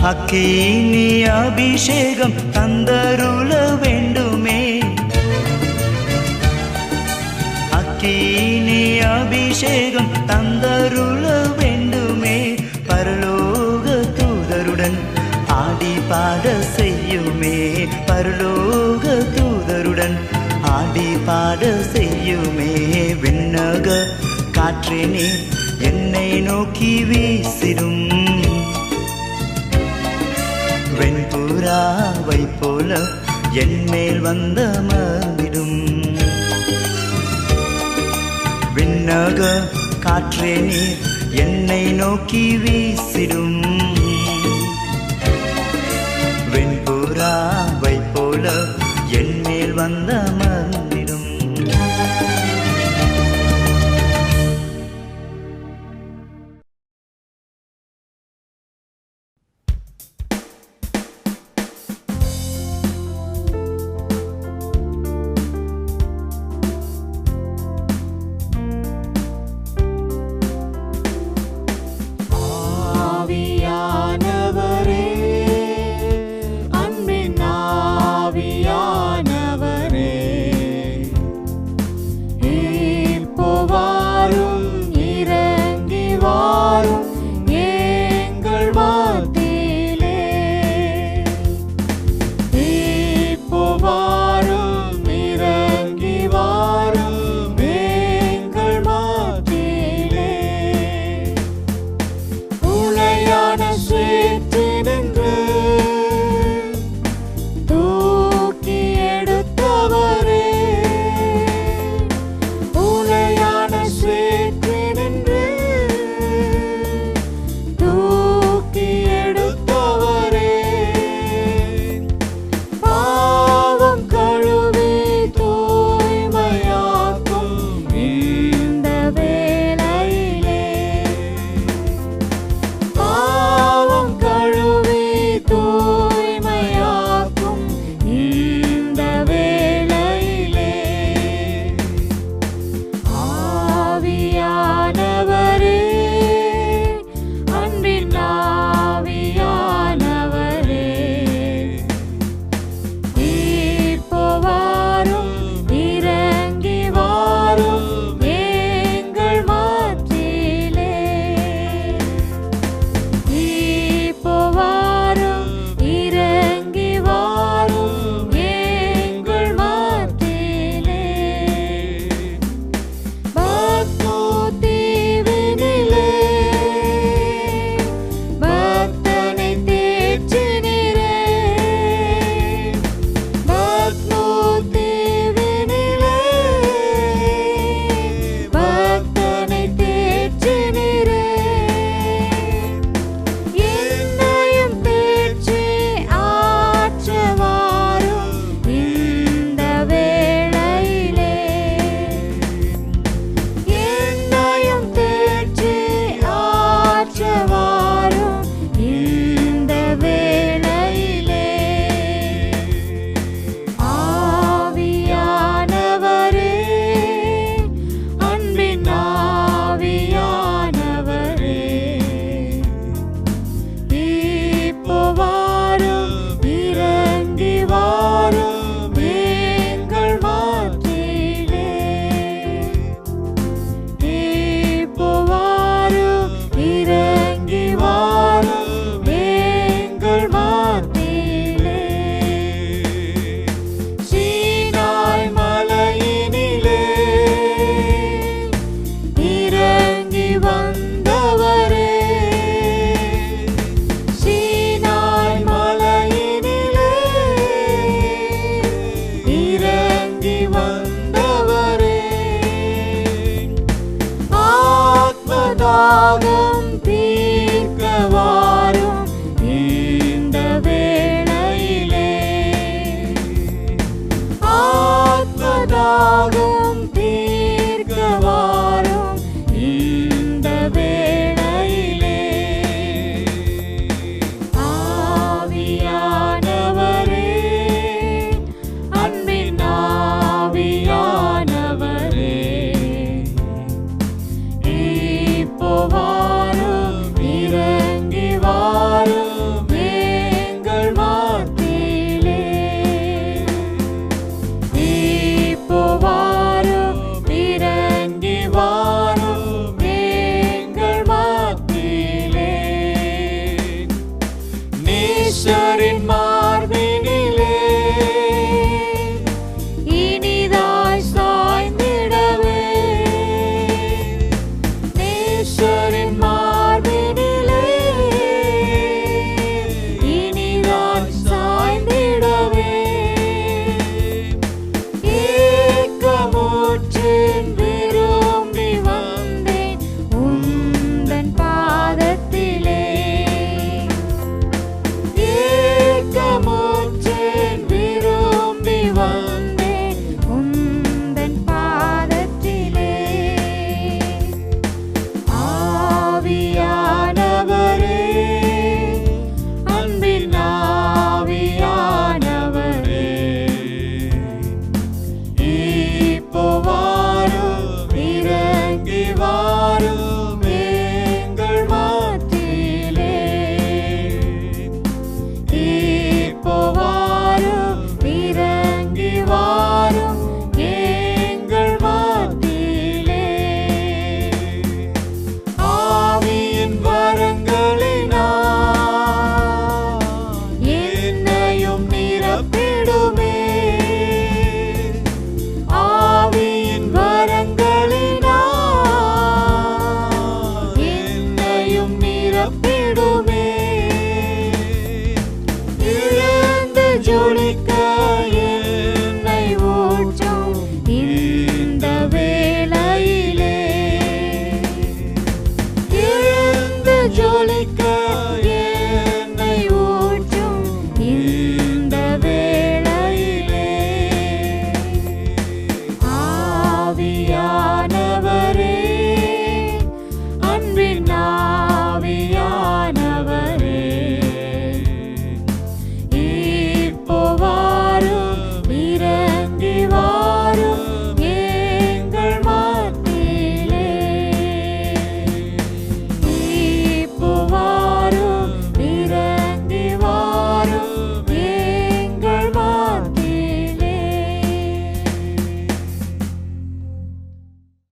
அக்கினி அபிஷேகம் தந்தருள வேண்டுமே அக்கினி அபிஷேகம் தந்தருள வேண்டுமே பரலோக தூதருடன் ஆடி பாட செய்யுமே பரலோக தூதருடன் ஆடி பாட செய்யுமே விண்ணக காற்றே நீர் என்னை நோக்கி வீசிடும் வெண்புறாவை போல என் மேல் வந்தமர்ந்திடும் விண்ணக காற்றே நீர் என்னை நோக்கி வீசிடும் வெண்புறாவை போல என் மேல் வந்தமர்ந்திடும் ஆவியானவரே ஜொலிக்க